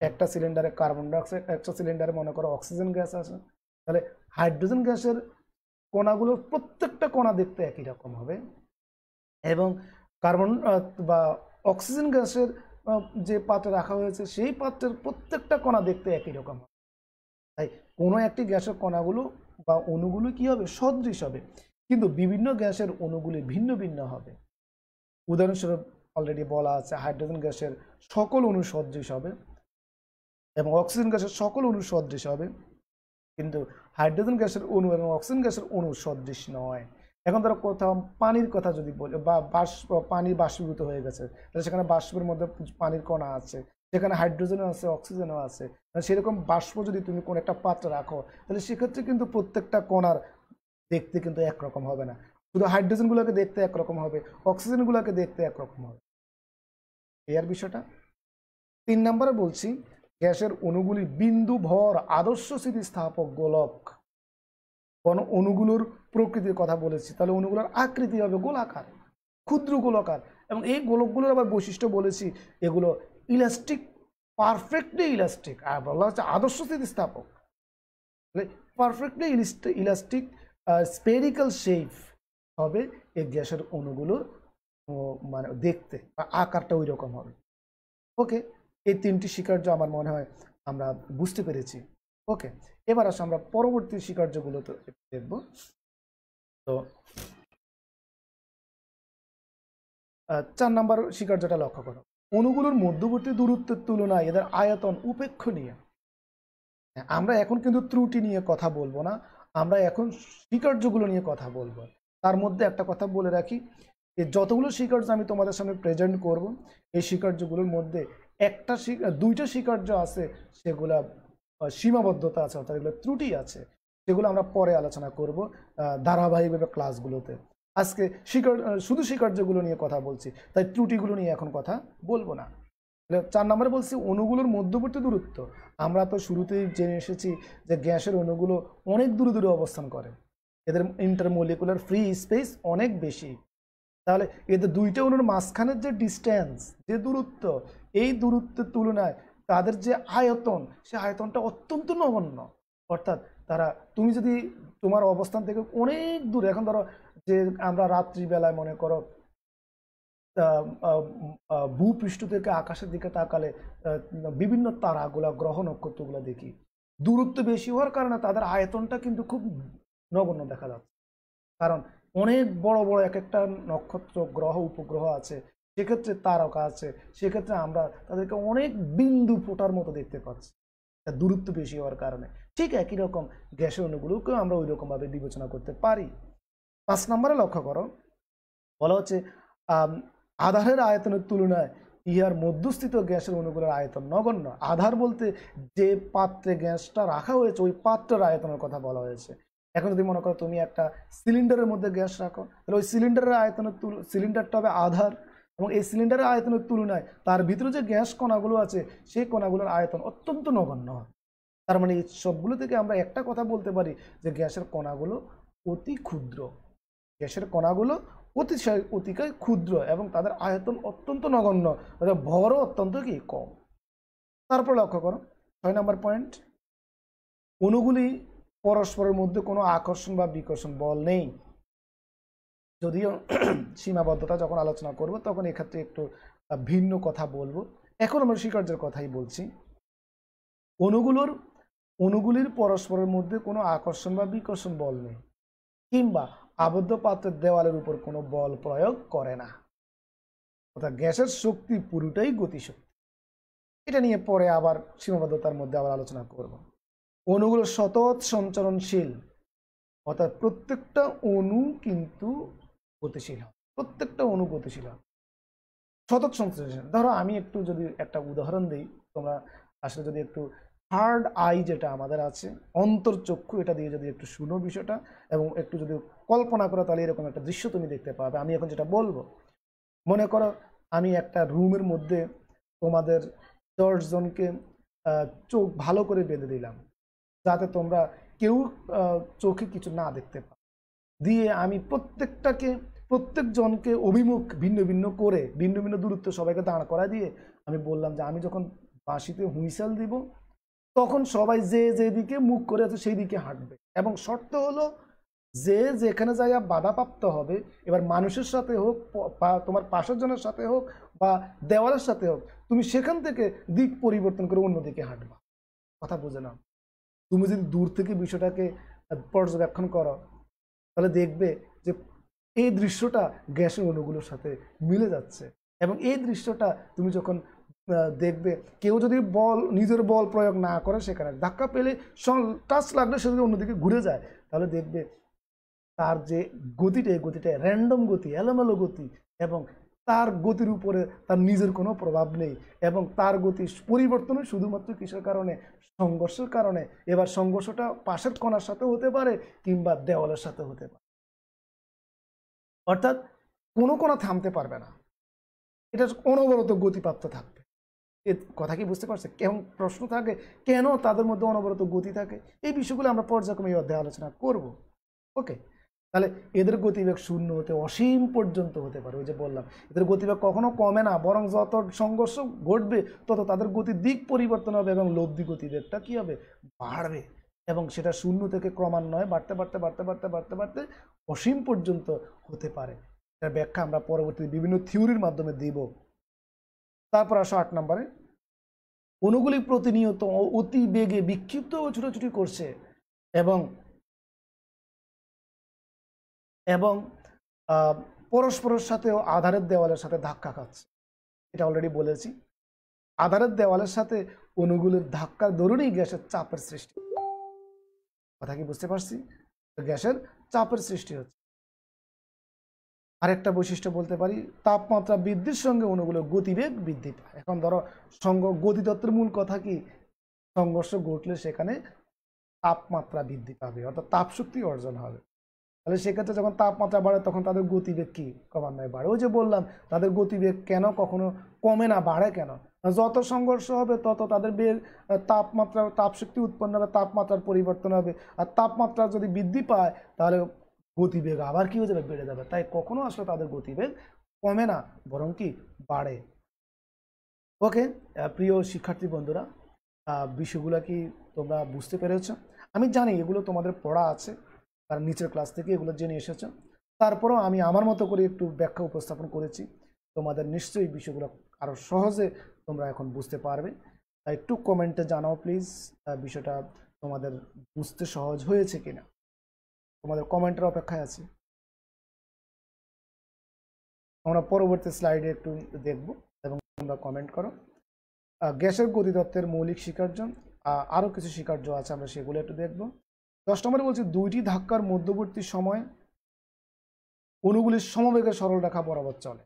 একটা সিলিন্ডারে কার্বন ডাইঅক্সাইড, একটা সিলিন্ডারে মনে করো অক্সিজেন গ্যাস আছে। তাহলে হাইড্রোজেন গ্যাসের কণাগুলোর প্রত্যেকটা কণা দেখতে একই রকম হবে, এবং কার্বন বা অক্সিজেন গ্যাসের যে পাত্রে রাখা হয়েছে সেই পাত্রের প্রত্যেকটা কণা দেখতে একই রকম হবে। তাই কোনো একটি গ্যাসের কণাগুলো বা অণুগুলো কি হবে? সদৃশ হবে, কিন্তু বিভিন্ন গ্যাসের অণুগুলি ভিন্ন ভিন্ন হবে। উদাহরণস্বরূপ অলরেডি বলা আছে, হাইড্রোজেন গ্যাসের সকল অণু সদৃশ হবে এবং অক্সিজেন গ্যাসের সকল অণু সদৃশ হবে, কিন্তু হাইড্রোজেন গ্যাসের অণু এবং অক্সিজেন গ্যাসের অণু সদৃশ নয়। এখন ধরো কোথাও পানির কথা যদি বলি, বা পানি বাষ্পীভূত হয়ে গেছে, তাহলে সেখানে বাষ্পের মধ্যে পানির কণা আছে, যেখানে হাইড্রোজেনও আছে, অক্সিজেনও আছে, সেরকম বাষ্প যদি তুমি কোনো একটা পাত্রে রাখো, তাহলে সেক্ষেত্রে কিন্তু প্রত্যেকটা কণার দেখতে কিন্তু একরকম হবে না। শুধু হাইড্রোজেনগুলোকে দেখতে একরকম হবে, অক্সিজেনগুলোকে দেখতে একরকম হবে। এর বিষয়টা 3 নম্বরে বলছি, গ্যাসের অণুগুলি বিন্দু ভর আদর্শ স্থিতিস্থাপক গোলক। কোন অণুগুলোর প্রকৃতির কথা বলেছি, তাহলে অণুগুলোর আকৃতি হবে গোলাকার, ক্ষুদ্র গোলাকার, এবং এই গোলকগুলোর আবার বৈশিষ্ট্য বলেছি, এগুলো ইলাস্টিক, পারফেক্টলি ইলাস্টিক, আর বলা হচ্ছে আদর্শ স্থিতিস্থাপক, পারফেক্টলি ইলাস্টিক স্পেরিক্যাল শেপ হবে এই গ্যাসের অণুগুলোর, মানে দেখতে বা আকারটা ওই রকম হবে। ওকে, এই তিনটি স্বীকার্য আমার মনে হয় আমরা বুঝতে পেরেছি। ওকে, এবার আসলে আমরা পরবর্তী স্বীকার্যগুলো তো দেখব। তো 4 নম্বর স্বীকার্যটা লক্ষ্য করো, অণুগুলোর মধ্যবর্তী দূরত্বের তুলনায় এদের আয়তন উপেক্ষণীয়। আমরা এখন কিন্তু ত্রুটি নিয়ে কথা বলবো না, আমরা এখন স্বীকার্যগুলো নিয়ে কথা বলবো। তার মধ্যে একটা কথা বলে রাখি, যে যতগুলো স্বীকার্য আমি তোমাদের সামনে প্রেজেন্ট করব, এই স্বীকার্যগুলোর মধ্যে দুইটা স্বীকার্য আছে সেগুলা সীমাবদ্ধতা আছে, অর্থাৎ এগুলো ত্রুটি আছে, সেগুলো আমরা পরে আলোচনা করব ধারাবাহিকভাবে ক্লাসগুলোতে। আজকে শুধু স্বীকার্যগুলো নিয়ে কথা বলছি, তাই ত্রুটিগুলো নিয়ে এখন কথা বলবো না। 4 নম্বরে বলছি অণুগুলোর মধ্যবর্তী দূরত্ব। আমরা তো শুরুতেই জেনে এসেছি যে গ্যাসের অণুগুলো অনেক দূরে দূরে অবস্থান করে, এদের ইন্টারমলিকুলার ফ্রি স্পেস অনেক বেশি। তাহলে এদের দুইটা অণুর মাঝখানের যে ডিস্টেন্স, যে দূরত্ব, এই দূরত্বের তুলনায় তাদের যে আয়তন, সে আয়তনটা অত্যন্ত নগণ্য। অর্থাৎ তুমি যদি তোমার অবস্থান থেকে অনেক দূরে, এখন ধরো যে আমরা রাত্রিবেলায় মনে করো ভূপৃষ্ঠ থেকে আকাশের দিকে তাকালে বিভিন্ন তারাগুলা, গ্রহ নক্ষত্রগুলো দেখি, দূরত্ব বেশি হওয়ার কারণে তাদের আয়তনটা কিন্তু খুব নগণ্য দেখা যাচ্ছে। কারণ অনেক বড় বড় এক একটা নক্ষত্র, গ্রহ, উপগ্রহ আছে, সেক্ষেত্রে তারকা আছে, সেক্ষেত্রে আমরা তাদেরকে অনেক বিন্দু ফোটার মতো দেখতে পাচ্ছি, দূরত্ব বেশি হওয়ার কারণে। ঠিক একই রকম গ্যাসের অণুগুলোকেও আমরা ওই রকমভাবে বিবেচনা করতে পারি। 5 নম্বরে লক্ষ্য করো, বলা হচ্ছে আধারের আয়তনের তুলনায় ইহার মধ্যস্থিত গ্যাসের অণুগুলোর আয়তন নগণ্য। আধার বলতে যে পাত্রে গ্যাসটা রাখা হয়েছে ওই পাত্রের আয়তনের কথা বলা হয়েছে। এখন যদি মনে করো তুমি একটা সিলিন্ডারের মধ্যে গ্যাস রাখো, তাহলে ওই সিলিন্ডারের আয়তনের সিলিন্ডারটা হবে আধার, এবং এই সিলিন্ডারের আয়তনের তুলনায় তার ভিতরে যে গ্যাস কণাগুলো আছে সেই কণাগুলোর আয়তন অত্যন্ত নগণ্য হয়। তার মানে এই সবগুলো থেকে আমরা একটা কথা বলতে পারি যে গ্যাসের কণাগুলো অতি ক্ষুদ্র, গ্যাসের কণাগুলো অতিশয় ক্ষুদ্র এবং তাদের আয়তন অত্যন্ত নগণ্য, তাদের ভরও অত্যন্ত কম। তারপর লক্ষ্য করো 6 নম্বর পয়েন্ট, অণুগুলি পরস্পরের মধ্যে কোনো আকর্ষণ বা বিকর্ষণ বল নেই। যদিও সীমাবদ্ধতা যখন আলোচনা করব তখন এক্ষেত্রে একটু ভিন্ন কথা বলবো, এখন আমরা স্বীকার্যের কথাই বলছি। অণুগুলির পরস্পরের মধ্যে কোনো আকর্ষণ বা বিকর্ষণ বল নেই, কিংবা আবদ্ধ পাত্রের দেওয়ালের উপর কোনো বল প্রয়োগ করে না। অর্থাৎ গ্যাসের শক্তি পুরোটাই গতিশক্তি। এটা নিয়ে পরে আবার সীমাবদ্ধতার মধ্যে আবার আলোচনা করব। অণুগুলো সতত সঞ্চরণশীল, অর্থাৎ প্রত্যেকটা অণু কিন্তু গতিশীল হয়, প্রত্যেকটা অণু গতিশীল হয়, সতত সঞ্চরণশীল। ধরো আমি একটু যদি একটা উদাহরণ দিই, তোমরা আসলে যদি একটু থার্ড আই যেটা আমাদের আছে, অন্তর্চক্ষু, এটা দিয়ে যদি একটু শুনো বিষয়টা এবং একটু যদি কল্পনা করো, তাহলে এরকম একটা দৃশ্য তুমি দেখতে পাবে। আমি এখন যেটা বলবো, মনে করো আমি একটা রুমের মধ্যে তোমাদের 10 জনকে চোখ ভালো করে বেঁধে দিলাম, যাতে তোমরা কেউ চোখে কিছু না দেখতে পাও। দিয়ে আমি প্রত্যেকজনকে অভিমুখ ভিন্ন ভিন্ন করে, ভিন্ন ভিন্ন দূরত্ব সবাইকে দাঁড় করা দিয়ে আমি বললাম যে আমি যখন বাঁশিতে হুইসেল দিব তখন সবাই যে যেদিকে মুখ করে আছে সেই দিকে হাঁটবে, এবং শর্ত হলো যে যেখানে জায়গা বাধাপ্রাপ্ত হবে, এবার মানুষের সাথে হোক বা তোমার পাশের জনের সাথে হোক বা দেওয়ালের সাথে হোক, তুমি সেখান থেকে দিক পরিবর্তন করে অন্যদিকে হাঁটবা। কথা বুঝে নাও। তুমি যদি দূর থেকে বিষয়টাকে পর্যবেক্ষণ করো তাহলে দেখবে যে এই দৃশ্যটা গ্যাসের অণুগুলোর সাথে মিলে যাচ্ছে, এবং এই দৃশ্যটা তুমি যখন দেখবে কেউ যদি নিজের বল প্রয়োগ না করে, সেখানে ধাক্কা পেলে টাচ লাগলে সে যদি অন্যদিকে ঘুরে যায়, তাহলে দেখবে তার যে গতিটা, এই গতিটা র্যান্ডম গতি, এলোমেলো গতি, এবং তার গতির উপরে তার নিজের কোনো প্রভাব নেই, এবং তার গতি পরিবর্তন শুধুমাত্র কিসের কারণে? সংঘর্ষের কারণে। এবার সংঘর্ষটা পাশের কণার সাথে হতে পারে কিংবা দেওয়ালের সাথে হতে পারে, অর্থাৎ কোনো কোণা থামতে পারবে না, এটা অনবরত গতিপ্রাপ্ত থাকবে। এর কথা কি বুঝতে পারছে? কেমন প্রশ্ন থাকে, কেন তাদের মধ্যে অনবরত গতি থাকে? এই বিষয়গুলো আমরা পর্যায়ক্রমে এই অধ্যায়ে আলোচনা করব। ওকে, তাহলে এদের গতিবেগ শূন্য হতে অসীম পর্যন্ত হতে পারে। ওই যে বললাম, এদের গতিবেগ কখনো কমে না, বরং যত সংঘর্ষ ঘটবে তত তাদের গতির দিক পরিবর্তন হবে এবং লব্ধি গতিবেগটা কি হবে, বাড়বে। এবং সেটা শূন্য থেকে ক্রমান্বয়ে বাড়তে বাড়তে বাড়তে বাড়তে বাড়তে বাড়তে অসীম পর্যন্ত হতে পারে। এর ব্যাখ্যা আমরা পরবর্তী বিভিন্ন থিওরির মাধ্যমে দিব। তারপর আসো 8 নম্বরে, অণুগুলি প্রতিনিয়ত অতি বেগে বিক্ষিপ্ত ও ছুটোছুটি করছে এবং এবং পরস্পরের সাথে ও আধারের দেওয়ালের সাথে ধাক্কা খাচ্ছে। এটা অলরেডি বলেছি, আধারের দেওয়ালের সাথে অণুগুলির ধাক্কার দরুনই গ্যাসের চাপের সৃষ্টি। কথা কি বুঝতে পারছি? গ্যাসের চাপের সৃষ্টি হচ্ছে। আরেকটা বৈশিষ্ট্য বলতে পারি, তাপমাত্রা বৃদ্ধির সঙ্গে অণুগুলোর গতিবেগ বৃদ্ধি পায়। এখন ধরো গতিতত্ত্বের মূল কথা কি, সংঘর্ষ ঘটলে সেখানে তাপমাত্রা বৃদ্ধি পাবে, অর্থাৎ তাপশক্তি অর্জন হবে। তাহলে সেক্ষেত্রে যখন তাপমাত্রা বাড়ে তখন তাদের গতিবেগ কি ক্রমান্বয়ে বাড়ে। ওই যে বললাম, তাদের গতিবেগ কেন কখনো কমে না, বাড়ে কেন? যত সংঘর্ষ হবে তত তাদের বেগ, তাপমাত্রা, তাপশক্তি উৎপন্ন হবে, তাপমাত্রার পরিবর্তন হবে। আর তাপমাত্রা যদি বৃদ্ধি পায় তাহলে গতিবেগ আবার কি হয়ে যাবে, বেড়ে যাবে। তাই কখনো আসলে তাদের গতিবেগ কমে না, বরং কি বাড়ে। ওকে প্রিয় শিক্ষার্থী বন্ধুরা, বিষয়গুলো কি তোমরা বুঝতে পেরেছ? আমি জানি এগুলো তোমাদের পড়া আছে, কারণ নিচের ক্লাস থেকে এগুলো জেনে এসেছো। তারপরেও আমি আমার মতো করে একটু ব্যাখ্যা উপস্থাপন করেছি। তোমাদের নিশ্চয়ই বিষয়গুলো আরও সহজে তোমরা এখন বুঝতে পারবে। তাই একটু কমেন্টে জানাও প্লিজ, বিষয়টা তোমাদের বুঝতে সহজ হয়েছে কিনা। তোমাদের কমেন্টের অপেক্ষায় আছি। আমরা পরবর্তী স্লাইডে একটু দেখব এবং তোমরা কমেন্ট করো। গ্যাসের গতিতত্ত্বের মৌলিক স্বীকার্য, আরও কিছু স্বীকার্য আছে, আমরা সেগুলো একটু দেখব। 10 নম্বরে বলছি, দুইটি ধাক্কার মধ্যবর্তী সময়ে অণুগুলির সমবেগে সরল রেখা বরাবর চলে।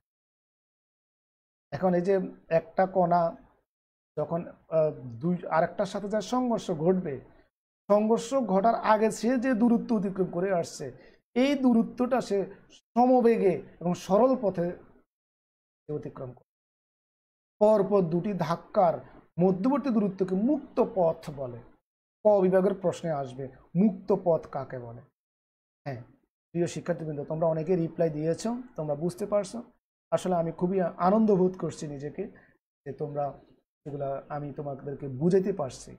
এখন এই যে একটা কণা যখন আরেকটার সাথে যার সংঘর্ষ ঘটবে, সংঘর্ষ ঘটার আগে সে যে দূরত্ব অতিক্রম করে আসছে, এই দূরত্বটা সে সমবেগে এবং সরল পথে অতিক্রম করে। পরপর দুটি ধাক্কার মধ্যবর্তী দূরত্বকে মুক্ত পথ বলে। ক বিভাগের প্রশ্নে আসবে, মুক্ত পথ কাকে বলে? হ্যাঁ প্রিয় শিক্ষার্থীবৃন্দ, তোমরা অনেকে রিপ্লাই দিয়েছো, তোমরা বুঝতে পারছো। আসলে আমি খুবই আনন্দ বোধ করছি নিজেকে যে তোমরা এগুলা আমি তোমাদেরকে বুঝাইতে পারছি।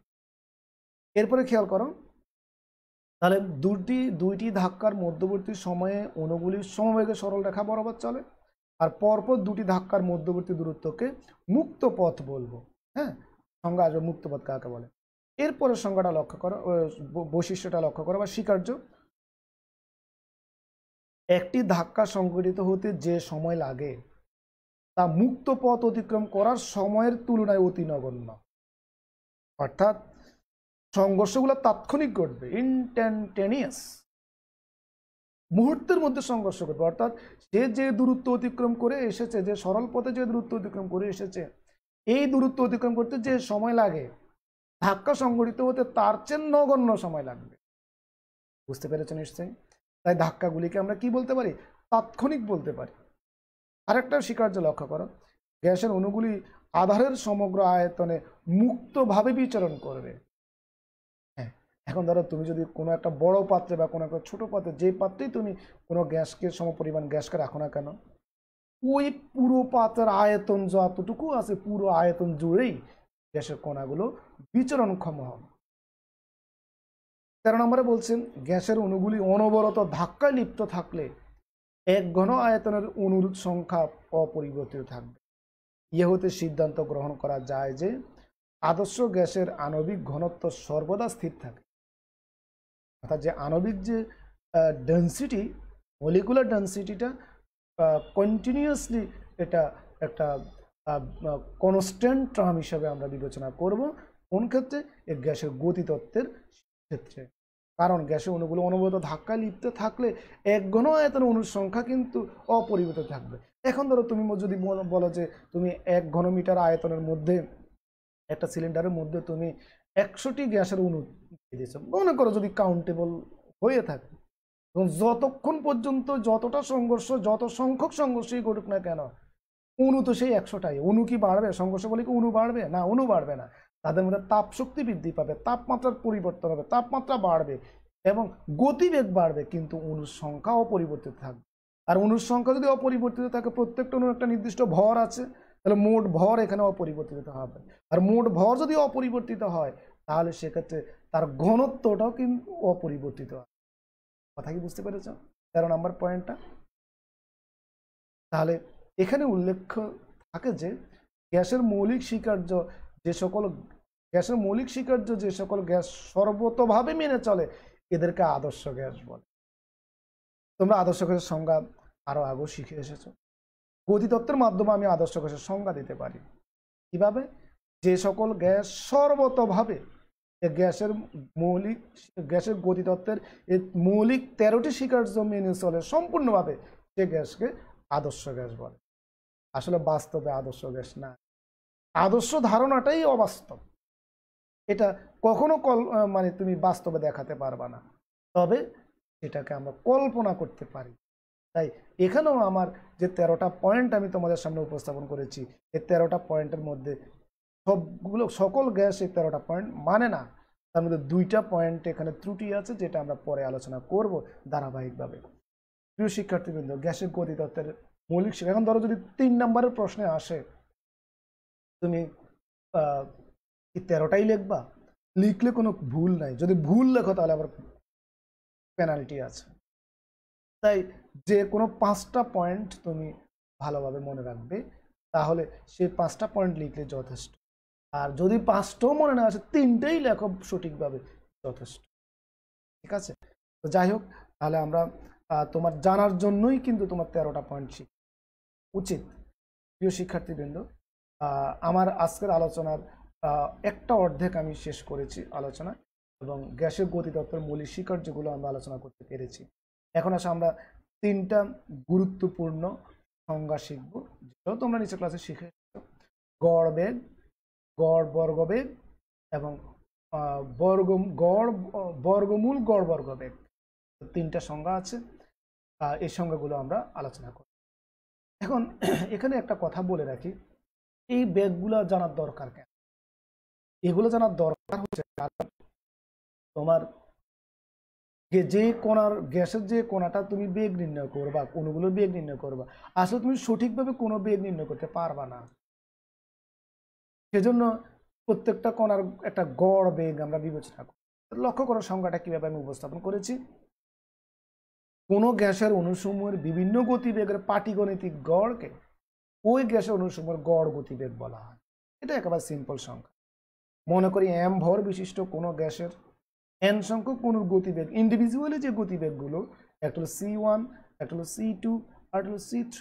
এরপরে খেয়াল করো, তাহলে দুইটি ধাক্কার মধ্যবর্তী সময়ে অণুগুলির সমবেগে সরল রেখা বরাবর চলে, আর পরপর দুটি ধাক্কার মধ্যবর্তী দূরত্বকে মুক্ত পথ বলবো। হ্যাঁ, সংজ্ঞা আসবে মুক্ত পথ কাকে বলে। এরপরের সংজ্ঞাটা লক্ষ্য করো, বৈশিষ্ট্যটা লক্ষ্য করো বা স্বীকার্য, একটি ধাক্কা সংঘটিত হতে যে সময় লাগে তা মুক্ত পথ অতিক্রম করার সময়ের তুলনায় অতি নগণ্য। অর্থাৎ সংঘর্ষগুলো তাৎক্ষণিক ঘটবে, ইনস্ট্যান্টেনিয়াস, মুহূর্তের মধ্যে সংঘর্ষ ঘটবে। অর্থাৎ সে যে দূরত্ব অতিক্রম করে এসেছে, যে সরল পথে যে দূরত্ব অতিক্রম করে এসেছে, এই দূরত্ব অতিক্রম করতে যে সময় লাগে, ধাক্কা সংঘটিত হতে তার চেয়ে নগণ্য সময় লাগবে। বুঝতে পেরেছ নিশ্চয়ই? তাই ধাক্কাগুলিকে আমরা কি বলতে পারি, তাৎক্ষণিক বলতে পারি। আরেকটা স্বীকার্য লক্ষ্য করো, গ্যাসের অণুগুলি আধারের সমগ্র আয়তনে মুক্তভাবে বিচরণ করবে। হ্যাঁ, এখন ধরো তুমি যদি কোনো একটা বড় পাত্রে বা কোনো একটা ছোট পাত্রে, যে পাত্রেই তুমি কোনো গ্যাসকে সমপরিমাণ গ্যাসকে রাখো না কেন, ওই পুরো পাত্রের আয়তন যতটুকু আছে, পুরো আয়তন জুড়েই গ্যাসের কণাগুলো বিচরণক্ষম হবে। 13 নম্বরে বলছেন, গ্যাসের অণুগুলি অনবরত ধাক্কায় লিপ্ত থাকলে এক ঘন আয়তনের অণুর সংখ্যা অপরিবর্তিত থাকবে। ইয়ে হতে সিদ্ধান্ত গ্রহণ করা যায় যে আদর্শ গ্যাসের আণবিক ঘনত্ব সর্বদা স্থির থাকে। অর্থাৎ যে আণবিক যে ডেন্সিটি, মলিকুলার ডেন্সিটিটা কন্টিনিউয়াসলি এটা একটা কনস্ট্যান্ট টার্ম হিসাবে আমরা বিবেচনা করব। কোন ক্ষেত্রে? এই গ্যাসের গতিতত্ত্বের ক্ষেত্রে। কারণ গ্যাসের অণুগুলো অনবরত ধাক্কায় লিপ্ত থাকলে এক ঘন আয়তনের অণুর সংখ্যা কিন্তু অপরিবর্তিত থাকবে। এখন ধরো তুমি যদি বলো যে তুমি 1 ঘনমিটার আয়তনের মধ্যে একটা সিলিন্ডারের মধ্যে তুমি 100টি গ্যাসের অণু দিয়েছ, মনে করো যদি কাউন্টেবল হয়ে থাকে, এবং যতক্ষণ পর্যন্ত যতটা সংঘর্ষ, যত সংখ্যক সংঘর্ষই ঘটুক না কেন, অণু তো সেই 100টাই। অণু কি বাড়বে? সংঘর্ষ বলে কি অণু বাড়বে? না, অণু বাড়বে না। তাদের মধ্যে তাপ শক্তি বৃদ্ধি পাবে, তাপমাত্রার পরিবর্তন হবে, তাপমাত্রা বাড়বে। এবং গতিবেগ বাড়বে কিন্তু অণুর সংখ্যা অপরিবর্তিত থাকবে। আর অণুর সংখ্যা যদি অপরিবর্তিত থাকে, প্রত্যেকটা অণুর একটা নির্দিষ্ট ভর আছে, তাহলে মোট ভর এখানে অপরিবর্তিত হবে। আর মোট ভর যদি অপরিবর্তিত হয় তাহলে সেক্ষেত্রে তার ঘনত্বটাও কিন্তু অপরিবর্তিত হয়। কথা কি বুঝতে পেরেছ? 13 নম্বর পয়েন্টটা। তাহলে এখানে উল্লেখ থাকে যে গ্যাসের মৌলিক স্বীকার্য যে সকল যে সকল গ্যাস সর্বতোভাবে মেনে চলে এদেরকে আদর্শ গ্যাস বলে। তোমরা আদর্শ গ্যাসের সংজ্ঞা আরো আগেও শিখে এসেছো। গতিতত্ত্বের মাধ্যমে আমি আদর্শ গ্যাসের সংজ্ঞা দিতে পারি। কিভাবে? যে সকল গ্যাস সর্বতোভাবে গ্যাসের গতিতত্ত্বের এই মৌলিক 13টি স্বীকার্য মেনে চলে সম্পূর্ণভাবে, সে গ্যাসকে আদর্শ গ্যাস বলে। আসলে বাস্তবে আদর্শ গ্যাস না, আদর্শ ধারণাটাই অবাস্তব। এটা কখনো মানে তুমি বাস্তবে দেখাতে পারবা না, তবে এটাকে আমরা কল্পনা করতে পারি। তাই এখানেও আমার যে 13টা পয়েন্ট আমি তোমাদের সামনে উপস্থাপন করেছি, এই 13টা পয়েন্টের মধ্যে সকল গ্যাস এই 13টা পয়েন্ট মানে না। তার মধ্যে 2টা পয়েন্ট এখানে ত্রুটি আছে, যেটা আমরা পরে আলোচনা করব ধারাবাহিকভাবে। প্রিয় শিক্ষার্থীবৃন্দ, গ্যাসের গতিতত্ত্বের মৌলিক শিক্ষা, এখন ধরো যদি 3 নম্বরের প্রশ্নে আসে, তুমি কি 13টাই লিখবা? লিখলে কোনো ভুল নাই, যদি ভুল লেখো তাহলে আবার পেনাল্টি আছে। তাই যে কোনো 5টা পয়েন্ট তুমি ভালোভাবে মনে রাখবে, তাহলে সেই 5টা পয়েন্ট লিখলে যথেষ্ট। আর যদি 5টাও মনে না আসে, 3টেই লেখো সঠিকভাবে, যথেষ্ট। ঠিক আছে? তো যাই হোক, তাহলে আমরা তোমার জানার জন্যই কিন্তু তোমার 13টা পয়েন্ট শিখ উচিত। প্রিয় শিক্ষার্থীবৃন্দ, আমার আজকের আলোচনার একটা অর্ধেক আমি শেষ করেছি আলোচনা, এবং গ্যাসের গতিতত্ত্বের মৌলিক স্বীকার্যগুলো আমরা আলোচনা করতে পেরেছি। এখন আসলে আমরা 3টা গুরুত্বপূর্ণ সংজ্ঞা শিখব, যেটাও তোমরা নিচে ক্লাসে শিখে গড় বেগ, গড় বর্গবেগ এবং বর্গমূল গড় বর্গবেগ। 3টা সংজ্ঞা আছে, এই সংজ্ঞাগুলো আমরা আলোচনা করব। এখন এখানে একটা কথা বলে রাখি, এই বেগগুলো জানার দরকার কেন? এগুলো জানার দরকার হচ্ছে তোমার যে কোণার গ্যাসের যে কোণাটা তুমি বেগ নির্ণয় করবা, কোণগুলোর বেগ নির্ণয় করবা, আসলে তুমি সঠিকভাবে কোনো বেগ নির্ণয় করতে পারবা না। সেজন্য প্রত্যেকটা কোণার একটা গড় বেগ আমরা বিবেচনা করি। লক্ষ্য করার সংজ্ঞাটা কিভাবে আমি উপস্থাপন করেছি। কোনো গ্যাসের অণুসমূহের বিভিন্ন গতিবেগের পাটিগণিতিক গড়কে ওই গ্যাসের অণুসমূহের গড় গতিবেগ বলা হয়। এটা একেবারে সিম্পল সংখ্যা। মনে করি m ভর বিশিষ্ট কোনো গ্যাসের n সংখ্যক অণুর গতিবেগ, ইন্ডিভিজুয়ালি যে গতিবেগগুলো, একটা হলো c1, একটা হলো c2, আর একটা হলো c3,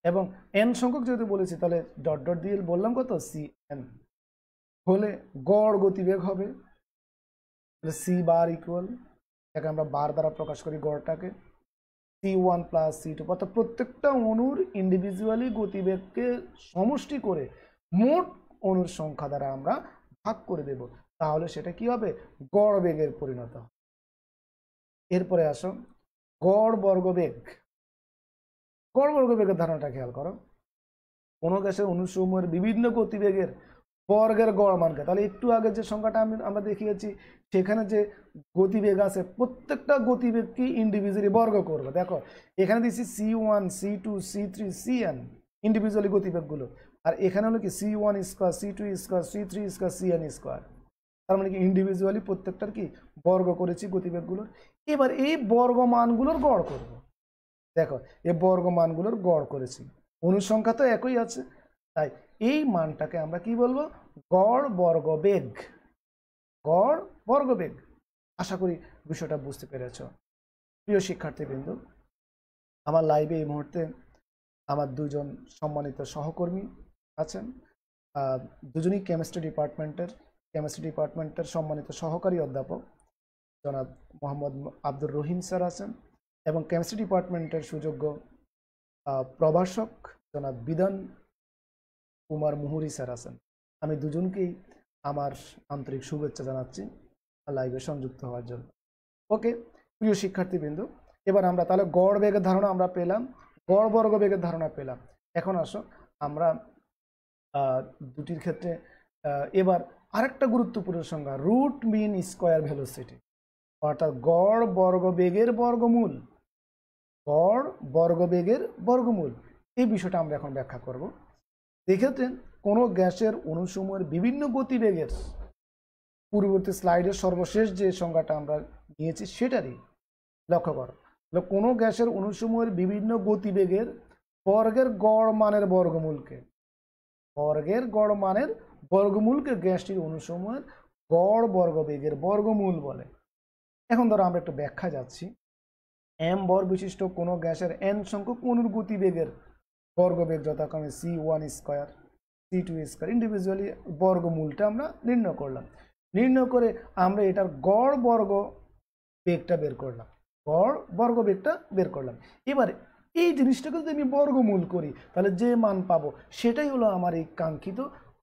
এবং n সংখ্যক যেহেতু বলেছি তাহলে ডট ডট দিয়ে বললাম কত, cn, হলে গড় গতিবেগ হবে c বার ইকুয়াল, এটাকে আমরা বার দ্বারা প্রকাশ করি গড়টাকে, c1 প্লাস c2, অর্থাৎ প্রত্যেকটা অণুর ইন্ডিভিজুয়ালি গতিবেগকে সমষ্টি করে মোট অণুর সংখ্যা দ্বারা আমরা ভাগ করে দেব, তাহলে সেটা কি হবে, গড় বেগের পরিণত হবে। এরপরে আসো গড় বর্গবেগ। গড় বর্গবেগের ধারণাটা খেয়াল করো। কোনো গ্যাসের অণুসমূহের বিভিন্ন গতিবেগের বর্গের গড় মানকে, তাহলে একটু আগে যে সংখ্যাটা আমরা দেখিয়েছি, সেখানে যে গতিবেগ আছে প্রত্যেকটা গতিবেগকে ইন্ডিভিজুয়ালি বর্গ করবে। দেখো এখানে দিচ্ছি c1, c2, c3, cn individually গতিবেগগুলো, আর এখানে হলো কি c1 square, c2 square, c3 square, cn square, তার মানে কি ইন্ডিভিজুয়ালি প্রত্যেকটার কি বর্গ করেছি গতিবেগগুলোর। এবার এই বর্গ মানগুলোর গড় করব। দেখো এই বর্গ মানগুলোর গড় করেছি, অনুসংখ্যা তো একই আছে, তাই এই মানটাকে আমরা কি বলবো, গড় বর্গবেগ। গড় বর্গবেগ। আশা করি বিষয়টা বুঝতে পেরেছ। প্রিয় শিক্ষার্থীবৃন্দ, আমার লাইভে এই মুহূর্তে আমার দুজন সম্মানিত সহকর্মী আছেন, দুজনই কেমিস্ট্রি ডিপার্টমেন্টের সম্মানিত সহকারী অধ্যাপক জনাব মোহাম্মদ আব্দুর রহিম স্যার আছেন, এবং কেমিস্ট্রি ডিপার্টমেন্টের সুযোগ্য প্রভাষক জনাব বিধান কুমার মুহুরী স্যার আছেন। আমি দুজনকেই আমার আন্তরিক শুভেচ্ছা জানাচ্ছি লাইভে সংযুক্ত হওয়ার জন্য। ওকে প্রিয় শিক্ষার্থীবৃন্দ, এবার আমরা তাহলে গড় বেগের ধারণা আমরা পেলাম, গড় বর্গ বেগের ধারণা পেলাম। এখন আসো আমরা দুটির ক্ষেত্রে এবার আরেকটা গুরুত্বপূর্ণ সংজ্ঞা, রুট মিন স্কোয়ার ভেলোসিটি। অর্থাৎ গড় বর্গবেগের বর্গমূল, গড় বর্গবেগের বর্গমূল। এই বিষয়টা আমরা এখন ব্যাখ্যা করব। দেখেছেন কোনো গ্যাসের অণুসমূহের বিভিন্ন গতিবেগের, পূর্ববর্তী স্লাইডের সর্বশেষ যে সংজ্ঞাটা আমরা নিয়েছি সেটারই লক্ষ্য করো। কোনো গ্যাসের অণুসমূহের বিভিন্ন গতিবেগের বর্গের গড় মানের বর্গমূলকে, বর্গের গড় মানের বর্গমূলকে গ্যাসটির অণুসমূহের গড় বর্গবেগের বর্গমূল বলে। এখন ধরো আমরা একটু ব্যাখ্যা যাচ্ছি। এম ভর বিশিষ্ট কোনো গ্যাসের এন সংখ্যক অণুর গতিবেগের বর্গবেগ যথাক্রমে C1 square, C2 square individually বর্গমূলটা আমরা নির্ণয় করলাম। নির্ণয় করে আমরা এটার গড় বর্গ বেগটা বের করলাম, গড় বর্গ বেগটা বের করলাম। এবারে এই জিনিসটাকে যদি আমি বর্গমূল করি তাহলে যে মান পাবো সেটাই হলো আমার এই কাঙ্ক্ষিত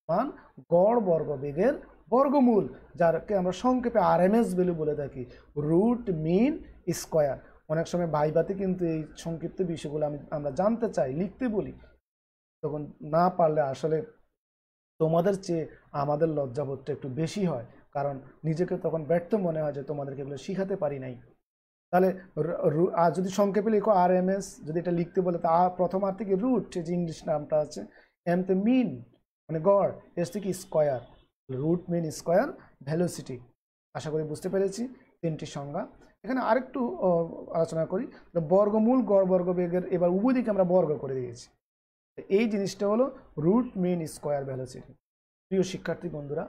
মান, গড় বর্গ বেগের বর্গমূল, যাকে আমরা সংক্ষেপে RMS ভ্যালু বলে থাকি, রুট মিন স্কয়ার। অনেক সময় ভাইভাতে কিন্তু এই সংক্ষিপ্ত বিষয়গুলো আমরা জানতে চাই, লিখতে বলি, তখন না পারলে আসলে তোমাদের চেয়ে আমাদের লজ্জাবোধটা একটু বেশি হয়, কারণ নিজেকে তখন ব্যর্থ মনে হয় যে তোমাদেরকে এগুলো শিখাতে পারি নাই। তাহলে আর যদি সংক্ষেপে লিখো RMS, যদি এটা লিখতে বলে তা প্রথম আর থেকে রুট, যে ইংলিশ নামটা আছে, এম তে মিন মানে গড়, এস থেকে square, root mean square velocity. আশা করি বুঝতে পেরেছি তিনটি সংজ্ঞা। এখানে আরেকটু আলোচনা করি। বর্গমূল গড় বর্গবেগের এবার উভয় দিকে আমরা বর্গ করে দিয়েছি। এই জিনিসটা হলো রুট মিন স্কয়ার ভেলোসিটি। প্রিয় শিক্ষার্থী বন্ধুরা,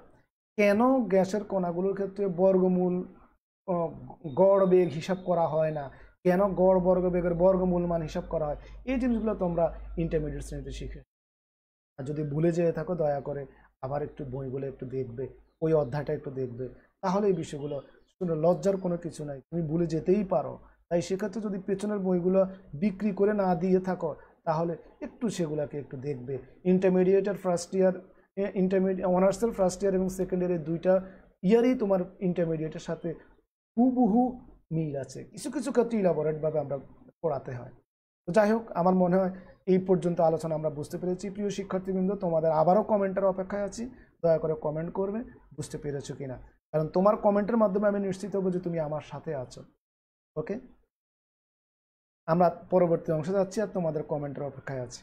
কেন গ্যাসের কণাগুলোর ক্ষেত্রে বর্গমূল গড় বেগ হিসাব করা হয় না, কেন গড় বর্গবেগের বর্গমূল মান হিসাব করা হয়, এই জিনিসগুলো তোমরা ইন্টারমিডিয়েট শ্রেণীতে শিখে। আর যদি ভুলে যেয়ে থাকো দয়া করে আবার একটু বইগুলো একটু দেখবে, ওই অধ্যায়টা একটু দেখবে, তাহলে এই বিষয়গুলো শুনে লজ্জার কোনো কিছু নাই, তুমি ভুলে যেতেই পারো। তাই সেক্ষেত্রে যদি পেছনের বইগুলো বিক্রি করে না দিয়ে থাকো তাহলে একটু সেগুলোকে একটু দেখবে। ইন্টারমিডিয়েটের ফার্স্ট ইয়ার, অনার্সের ফার্স্ট ইয়ার এবং সেকেন্ড ইয়ারের দুইটা ইয়ারই তোমার ইন্টারমিডিয়েটের সাথে হুবহু মিল আছে, কিছু কিছু ক্ষেত্রে ইলাবোরেটভাবে আমরা পড়াতে হয়। তো যাই হোক, আমার মনে হয় এই পর্যন্ত আলোচনা আমরা বুঝতে পেরেছি। প্রিয় শিক্ষার্থীবৃন্দ, তোমাদের আবারও কমেন্টের অপেক্ষায় আছি, দয়া করে কমেন্ট করবে বুঝতে পেরেছো কিনা, কারণ তোমার কমেন্টের মাধ্যমে আমি নিশ্চিত হবো যে তুমি আমার সাথে আছো। ওকে, আমরা পরবর্তী অংশে যাচ্ছি আর তোমাদের কমেন্টের অপেক্ষায় আছি।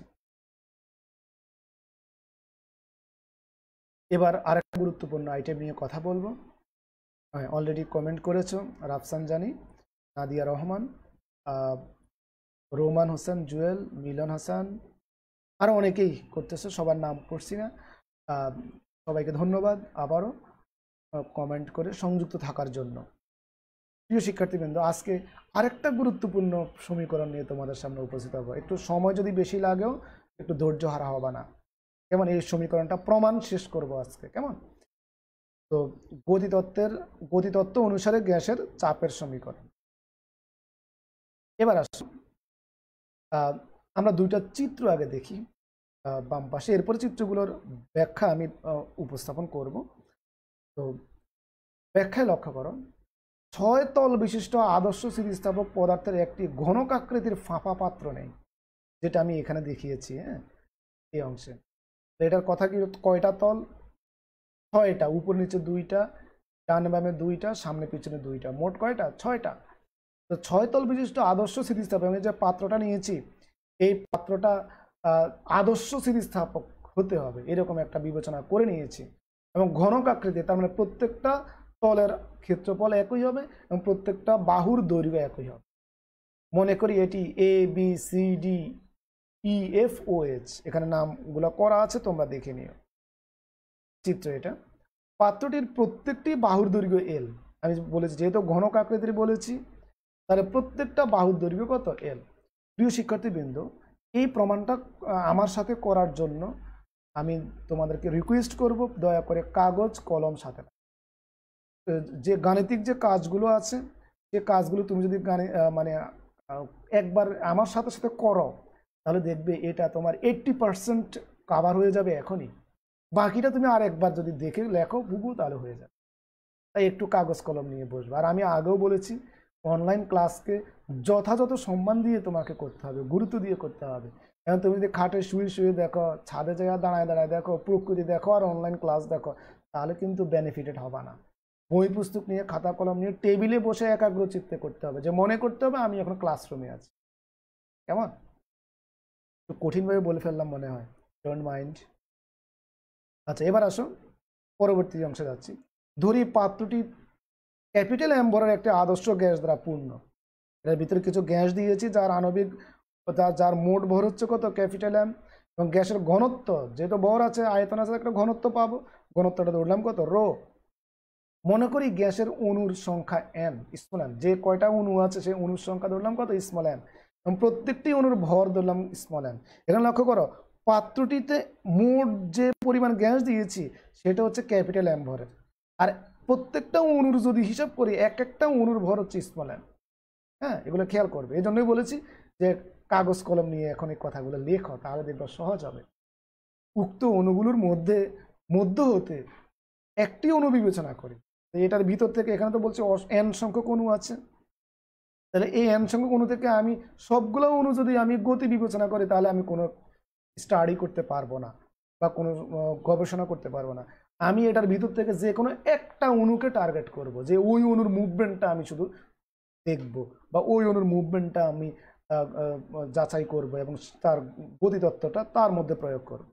এবার আরেকটা গুরুত্বপূর্ণ আইটেম নিয়ে কথা বলবো। অলরেডি কমেন্ট করেছো রাফসান জানি, নাদিয়া রহমান, রোমান হোসেন, জুয়েল, মিলন হাসান, আরও অনেকেই করতেছে, সবার নাম পড়ছি না। সবাইকে ধন্যবাদ আবারও কমেন্ট করে সংযুক্ত থাকার জন্য। প্রিয় শিক্ষার্থীবৃন্দ, আজকে আরেকটা গুরুত্বপূর্ণ সমীকরণ নিয়ে তোমাদের সামনে উপস্থিত হবো। একটু সময় যদি বেশি লাগেও একটু ধৈর্য হারা হবে না, কেমন? এই সমীকরণটা প্রমাণ শেষ করব আজকে, কেমন? তো গতিতত্ত্ব অনুসারে গ্যাসের চাপের সমীকরণ। এবার আসুন আমরা দুইটা চিত্র আগে দেখি বাম পাশে, এরপরে চিত্রগুলোর ব্যাখ্যা আমি উপস্থাপন করব। তো ব্যাখ্যায় লক্ষ্য করো, 6 তল বিশিষ্ট আদর্শ স্থিতিস্থাপক পদার্থের একটি ঘনক আকৃতির ফাঁপা পাত্র নেই, যেটা আমি এখানে দেখিয়েছি। হ্যাঁ, এই অংশে এটার কথা কি, কয়টা তল? 6টা, উপর নিচে 2টা, ডান বামে 2টা, সামনে পিছনে 2টা, মোট কয়টা? 6টা। তো 6 তল বিশিষ্ট আদর্শ স্থিতিস্থাপক, আমি যে পাত্রটা নিয়েছি এই পাত্রটা আদর্শ স্থিতিস্থাপক হতে হবে এরকম একটা বিবেচনা করে নিয়েছি, এবং ঘনক আকৃতি, তার মানে প্রত্যেকটা তলের ক্ষেত্রফল একই হবে এবং প্রত্যেকটা বাহুর দৈর্ঘ্য একই হবে। মনে করি এটি ABCDEFOH, এখানে নামগুলো করা আছে, তোমরা দেখে নিও চিত্র এটা। পাত্রটির প্রত্যেকটি বাহুর দৈর্ঘ্য L, আমি বলেছি যেহেতু ঘনক আকৃতির বলেছি তাহলে প্রত্যেকটা বাহুর দৈর্ঘ্য কত? L। প্রিয় শিক্ষার্থীবৃন্দ, এই প্রমাণটা আমার সাথে করার জন্য আমি তোমাদেরকে রিকোয়েস্ট করব, দয়া করে কাগজ কলম সাথে। যে গাণিতিক যে কাজগুলো আছে যে কাজগুলো তুমি যদি মানে একবার আমার সাথে সাথে করো তাহলে দেখবে এটা তোমার 80% কাভার হয়ে যাবে এখনই। বাকিটা তুমি আর একবার যদি দেখে লেখো হুবহু তাহলে হয়ে যাবে। তাই একটু কাগজ কলম নিয়ে বসবে। আর আমি আগেও বলেছি, অনলাইন ক্লাসকে যথাযথ সম্মান দিয়ে তোমাকে করতে হবে, গুরুত্ব দিয়ে করতে হবে। এখন তুমি যদি খাটে শুয়ে শুয়ে দেখো, ছাদে জায়গা দাঁড়ায় দাঁড়ায় দেখো, প্রকৃতি দেখো আর অনলাইন ক্লাস দেখো, তাহলে কিন্তু বেনিফিটেড হবে না। বই পুস্তক নিয়ে খাতা কলম নিয়ে টেবিলে বসে একাগ্র চিত্তে করতে হবে, যে মনে করতে হবে আমি এখন ক্লাসরুমে আছি। কেমন? একটু কঠিনভাবে বলে ফেললাম মনে হয়, ডোন্ট মাইন্ড। আচ্ছা, এবার আসো পরবর্তী অংশে যাচ্ছি। ধরি পাত্রটি ক্যাপিটাল এম ভরের একটি আদর্শ গ্যাস দ্বারা পূর্ণ। এর ভিতরে কিছু গ্যাস দিয়েছি যার আণবিক যার মোট ভর হচ্ছে কত, ক্যাপিটাল এম, এবং গ্যাসের ঘনত্ব যেহেতু ভর আছে আয়তন আছে একটা ঘনত্ব পাবো, ঘনত্বটা ধরলাম কত, রো। মনে করি গ্যাসের অণুর সংখ্যা এন, স্মল এন, যে কয়টা অণু আছে সেই অণুর সংখ্যা ধরলাম কত, স্মল এন, এবং প্রত্যেকটি অণুর ভর ধরলাম স্মল এন। এখানে লক্ষ্য করো পাত্রটিতে মোট যে পরিমাণ গ্যাস দিয়েছি সেটা হচ্ছে ক্যাপিটাল এম ভরের, আর প্রত্যেকটা অণুর যদি হিসাব করি এক একটা অণুর ভর হচ্ছে স্মল এন। হ্যাঁ, এগুলো খেয়াল করবে। এই জন্যই বলেছি যে কাগজ কলম নিয়ে এখন এই কথাগুলো লেখো, তাহলে দেখবা সহজ হবে। উক্ত অণুগুলোর মধ্য হতে একটি অণু বিবেচনা করি, এটার ভিতর থেকে এখানে তো বলছে এন সংখ্যক অণু আছে, তাহলে এই এন সংখ্যক অণু থেকে আমি সবগুলো অণু যদি আমি গতি বিবেচনা করি তাহলে আমি কোনো স্টাডি করতে পারবো না বা কোনো গবেষণা করতে পারবো না। আমি এটার ভিতর থেকে যে কোনো একটা অণুকে টার্গেট করব, যে ওই অণুর মুভমেন্টটা আমি শুধু দেখব বা ওই অণুর মুভমেন্টটা আমি যাচাই করব এবং তার গতিতত্ত্বটা তার মধ্যে প্রয়োগ করব।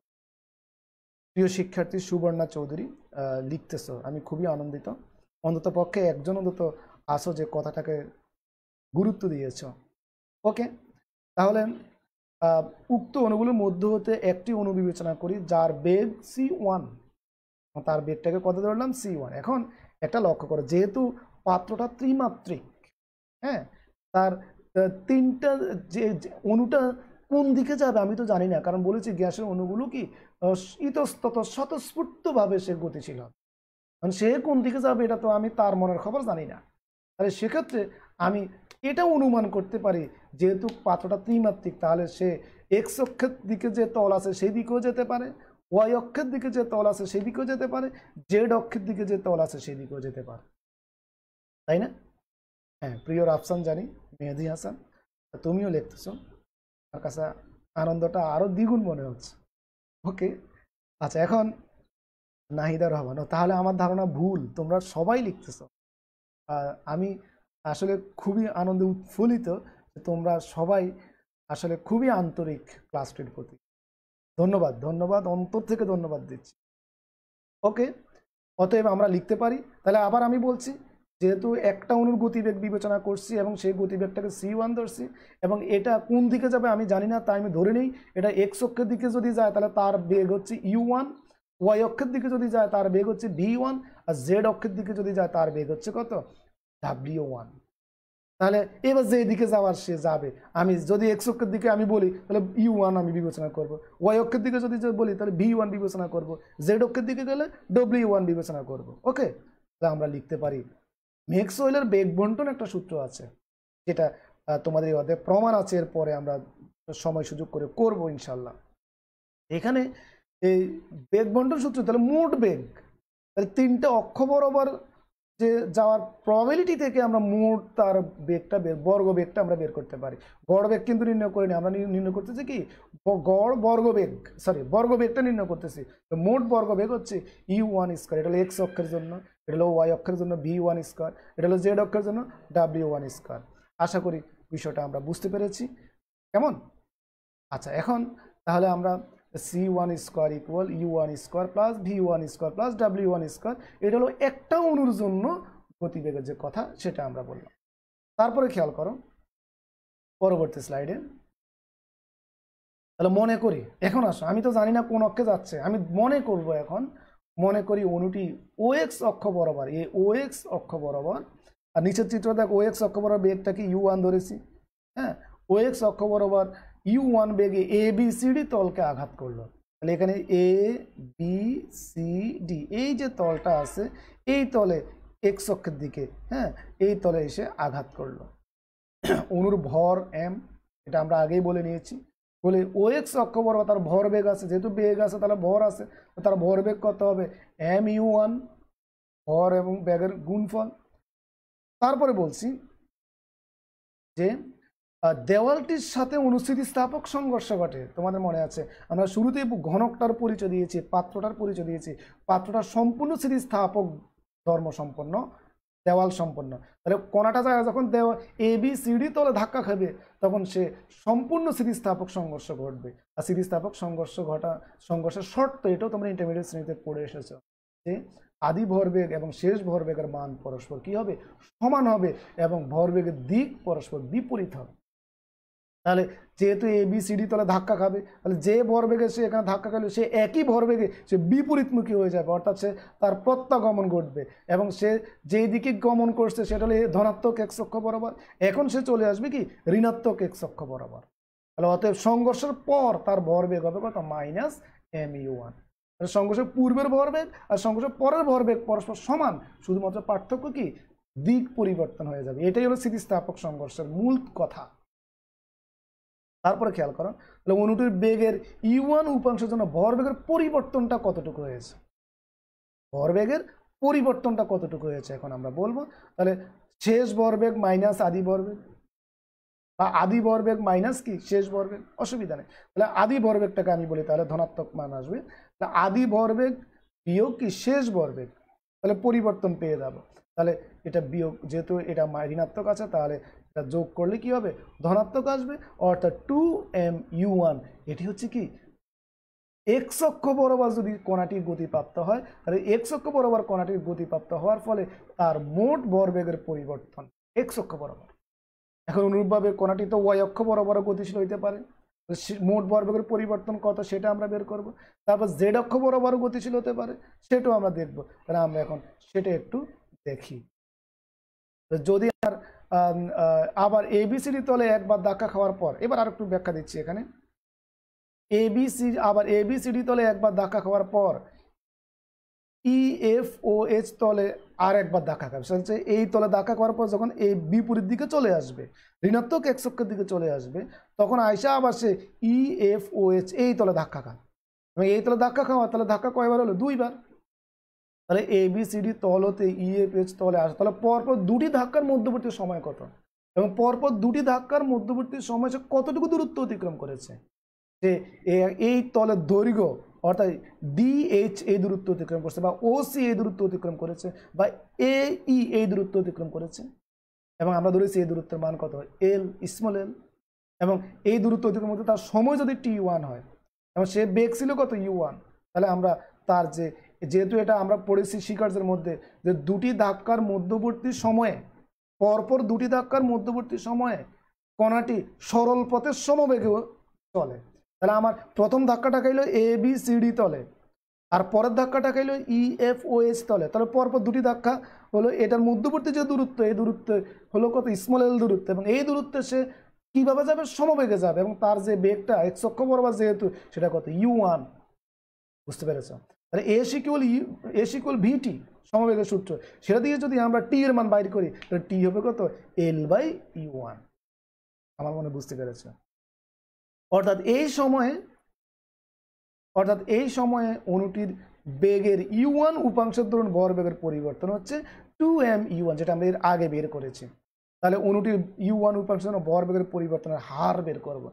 প্রিয় শিক্ষার্থী সুবর্ণা চৌধুরী লিখতেছ, আমি খুবই আনন্দিত। অন্তত পক্ষে একজন অন্তত আসো যে কথাটাকে গুরুত্ব দিয়েছ। ওকে, তাহলে উক্ত অণুগুলোর মধ্য হতে একটি অণু বিবেচনা করি যার বেগ c1, তার বেগটাকে কত ধরলাম, c1। এখন একটা লক্ষ্য করো, যেহেতু পাত্রটা ত্রিমাত্রিক, হ্যাঁ, তার তিনটা যে অণুটা কোন দিকে যাবে আমি তো জানি না, কারণ বলেছি গ্যাসের অণুগুলো কি ইতস্তত স্বতঃস্ফূর্তভাবে সে গতিশীল হবে, কারণ সে কোন দিকে যাবে এটা তো আমি তার মনের খবর জানি না। তাহলে সেক্ষেত্রে আমি এটা অনুমান করতে পারি যেহেতু পাত্রটা ত্রিমাত্রিক, তাহলে সে এক্স অক্ষের দিকে যে তল আছে সেই দিকেও যেতে পারে, ওয়াই অক্ষের দিকে যে তল আছে সেই দিকেও যেতে পারে, জেড অক্ষের দিকে যে তল আছে সেই দিকেও যেতে পারে, তাই না? হ্যাঁ, প্রিয় রাফসান জানি, মেহেদি হাসান তুমিও লিখতেছো, আমার কাছে আনন্দটা আরো দ্বিগুণ মনে হচ্ছে। ওকে, আচ্ছা, এখন নাহিদা রহমান, তাহলে আমার ধারণা ভুল, তোমরা সবাই লিখতেছো। আমি আসলে খুবই আনন্দে উৎফুল্লিত যে তোমরা সবাই আসলে খুবই আন্তরিক ক্লাসটির প্রতি। ধন্যবাদ, ধন্যবাদ, অন্তর থেকে ধন্যবাদ দিচ্ছি। ওকে, অতএব আমরা লিখতে পারি, তাহলে আবার আমি বলছি, যেহেতু একটা অণুর গতিবেগ বিবেচনা করছি এবং সেই গতিবেগটাকে c1 ধরছি, এবং এটা কোন দিকে যাবে আমি জানি না, তাই আমি ধরে নিই এটা এক্স অক্ষের দিকে যদি যায় তাহলে তার বেগ হচ্ছে u1, ওয়াই অক্ষের দিকে যদি যায় তার বেগ হচ্ছে v1, আর জেড অক্ষের দিকে যদি যায় তার বেগ হচ্ছে কত, w1। তাহলে এবার যে দিকে যাওয়ার সে যাবে, আমি যদি এক্স অক্ষের দিকে আমি বলি তাহলে u1 আমি বিবেচনা করব, ওয়াই অক্ষের দিকে যদি বলি তাহলে v1 বিবেচনা করব, জেড অক্ষের দিকে গেলে w1 বিবেচনা করব। ওকে, তাহলে আমরা লিখতে পারি ম্যাক্সওয়েলের বেগ বন্টন একটা সূত্র আছে, যেটা তোমাদের এই অধ্যায়ে প্রমাণ আছে, এরপরে আমরা সময় সুযোগ করে করব ইনশাল্লাহ। এখানে এই বেগ বন্টন সূত্র, তাহলে মোট বেগ, তাহলে তিনটে অক্ষ বরাবর যে যাওয়ার প্রবাবিলিটি থেকে আমরা মোট তার বেগটা বর্গ বেগটা আমরা বের করতে পারি। গড় বেগ কিন্তু নির্ণয় করিনি, আমরা নির্ণয় করতেছি কি গড় বর্গ বেগ, সরি বর্গ বেগটা নির্ণয় করতেছি। তো মোট বর্গ বেগ হচ্ছে u1 স্কোয়ার, এটা হলো এক্স অক্ষের জন্য, এটা হলো ওয়াই অক্ষের জন্য v1 স্কোয়ার, এটা হলো জেড অক্ষের জন্য w1 স্কোয়ার। আশা করি বিষয়টা আমরা বুঝতে পেরেছি। কেমন? আচ্ছা, এখন তাহলে আমরা c1 square equal u1 square plus v1 square plus w1 square, এটা হলো একটা অণুর জন্য গতিবেগের যে কথা সেটা আমরা বললাম। তারপরে খেয়াল করো পরবর্তী স্লাইডে, তাহলে মনে করি, এখন আসো, আমি তো জানি না কোন অক্ষে যাচ্ছে, আমি মনে করব এখন, মনে করি অণুটি OX অক্ষ বরাবর, এই OX অক্ষ বরাবর, আর নিচের চিত্র দেখ OX অক্ষ বরাবর বেগটাকে u1 ধরেছি, হ্যাঁ, OX অক্ষ বরাবর u1 বেগে ABCD তলকে আঘাত করলো। তাহলে এখানে ABCD এই যে তলটা আছে এই তলে x অক্ষের দিকে, হ্যাঁ, এই তলে এসে আঘাত করলো। অণুর ভর m, এটা আমরা আগেই বলে নিয়েছি, বলে OX অক্ষ বরাবর তার ভর বেগ আছে, যেহেতু বেগ আছে তাহলে ভর আছে, তার ভর বেগ কত হবে mu1, ভর এবং বেগের গুণফল। তারপরে বলছি যে দেওয়ালটির সাথে অনুস্থিতিস্থাপক সংঘর্ষ ঘটে। তোমাদের মনে আছে আমরা শুরুতেই ঘনকটার পরিচয় দিয়েছি, পাত্রটার পরিচয় দিয়েছি, পাত্রটা সম্পূর্ণ স্থিতিস্থাপক ধর্ম সম্পন্ন, দেওয়াল সম্পন্ন। তাহলে কণাটা যখন দেওয়া ABCD তলে ধাক্কা খাবে তখন সে সম্পূর্ণ স্থিতিস্থাপক সংঘর্ষ ঘটবে। আর স্থিতিস্থাপক সংঘর্ষের শর্ত, এটাও তোমরা ইন্টারমিডিয়েট শ্রেণীতে পড়ে এসেছো যে আদি ভরবেগ এবং শেষ ভরবেগের মান পরস্পর কি হবে, সমান হবে এবং ভরবেগের দিক পরস্পর বিপরীত হবে। তাহলে যেহেতু ABCD তলে ধাক্কা খাবে, তাহলে যে ভরবেগে সে এখানে ধাক্কা খাবে সে একই ভরবেগে সে বিপরীতমুখী হয়ে যাবে, অর্থাৎ সে তার প্রত্যাগমন ঘটবে এবং সে যেই দিকে গমন করছে সেটা হলো ধনাত্মক x অক্ষ বরাবর, এখন সে চলে আসবে কি ঋণাত্মক x অক্ষ বরাবর। তাহলে অতএব সংঘর্ষের পর তার ভরবেগ হবে কত, -mu1। সংঘর্ষের পূর্বের ভরবেগ আর সংঘর্ষের পরের ভরবেগ পরস্পর সমান, শুধুমাত্র পার্থক্য কি দিক পরিবর্তন হয়ে যাবে। এটাই হলো স্থিতিস্থাপক সংঘর্ষের মূল কথা। তারপরে খেয়াল করো, তাহলে অণুটির বেগের U1 উপাংশের জন্য ভরবেগের পরিবর্তনটা কতটুকু হয়েছে, ভরবেগের পরিবর্তনটা কতটুকু হয়েছে এখন আমরা বলবো। তাহলে শেষ ভরবেগ মাইনাস আদি ভরবেগ বা আদি ভরবেগ মাইনাস কি শেষ ভরবেগ, অসুবিধা নেই। তাহলে আদি ভরবেগটাকে আমি বলি, তাহলে ধনাত্মক মান আসবে। তাহলে আদি ভরবেগ বিয়োগ কি শেষ ভরবেগ, তাহলে পরিবর্তন পেয়ে যাবো। তাহলে এটা বিয়োগ, যেহেতু এটা ঋণাত্মক আছে তাহলে এটা যোগ করলে কি হবে, ধনাত্মক আসবে, অর্থাৎ 2mu1। এটি হচ্ছে কি x অক্ষ বরাবর যদি কণাটির গতিপ্রাপ্ত হয়, তাহলে x অক্ষ বরাবর কণাটির গতিপ্রাপ্ত হওয়ার ফলে তার মোট ভরবেগের পরিবর্তন x অক্ষ বরাবর। এখন অনুরূপভাবে কণাটি তো y অক্ষ বরাবর গতিশীল হইতে পারে, মোট ভরবেগের পরিবর্তন কত সেটা আমরা বের করব। তারপর z অক্ষ বরাবর গতিশীল হতে পারে, সেটাও আমরা দেখব। তাহলে আমরা এখন সেটা একটু দেখি। যদি আবার ABCD তলে একবার ধাক্কা খাওয়ার পর, এবার আর একটু ব্যাখ্যা দিচ্ছি এখানে, ABCD তলে একবার ধাক্কা খাওয়ার পর EFOH তলে আর একবার ধাক্কা খাবে, সেটা এই তলে ধাক্কা খাওয়ার পর যখন এই বিপরীত দিকে চলে আসবে, ঋণাত্মক x অক্ষের দিকে চলে আসবে, তখন আইসা আবার সে EFOH এই তলে ধাক্কা খায় এবং এই তলে ধাক্কা খাওয়া, তাহলে ধাক্কা কয়বার হলো, 2 বার। তাহলে ABCD তল হতে EFH তলে আসে, তাহলে পরপর দুটি ধাক্কার মধ্যবর্তী সময় কত, এবং পরপর দুটি ধাক্কার মধ্যবর্তী সময় সে কতটুকু দূরত্ব অতিক্রম করেছে, যে এই তলের দৈর্ঘ্য অর্থাৎ DH এই দূরত্ব অতিক্রম করছে, বা OC এই দূরত্ব অতিক্রম করেছে, বা AE এই দূরত্ব অতিক্রম করেছে, এবং আমরা ধরেছি এই দূরত্বের মান কত, L, স্মল l, এবং এই দূরত্ব অতিক্রম করতে তার সময় যদি T1 হয় এবং সে বেগ ছিল কত U1, তাহলে আমরা তার যেহেতু এটা আমরা পড়েছি শিকার্সের মধ্যে যে দুটি ধাক্কার মধ্যবর্তী সময়ে, পরপর দুটি ধাক্কার মধ্যবর্তী সময়ে কণাটি সরল পথের সমবেগে চলে। তাহলে আমার প্রথম ধাক্কাটা খাইলো ABCD তলে আর পরের ধাক্কাটা খাইলো EFOH তলে, তাহলে পরপর দুটি ধাক্কা হলো, এটার মধ্যবর্তী যে দূরত্ব এই দূরত্ব হলো কত, স্মল l দূরত্ব, এবং এই দূরত্বে সে কিভাবে যাবে, সমবেগে যাবে, এবং তার যে বেগটা x অক্ষ বরাবর যেহেতু সেটা কত, U1। বুঝতে পেরেছ? তাহলে S = VT সমবেগের সূত্র, সেটা দিয়ে যদি আমরা T এর মান বাইর করি তাহলে T হবে কত, L/U1। আমার মনে বুঝতে পেরেছে? অর্থাৎ এই সময়ে অণুটির বেগের U1 উপাংশের দরুন ভরবেগের পরিবর্তন হচ্ছে 2mu1, যেটা আমরা এর আগে বের করেছি। তাহলে অণুটির U1 উপাংশের জন্য ভরবেগের পরিবর্তনের হার বের করব।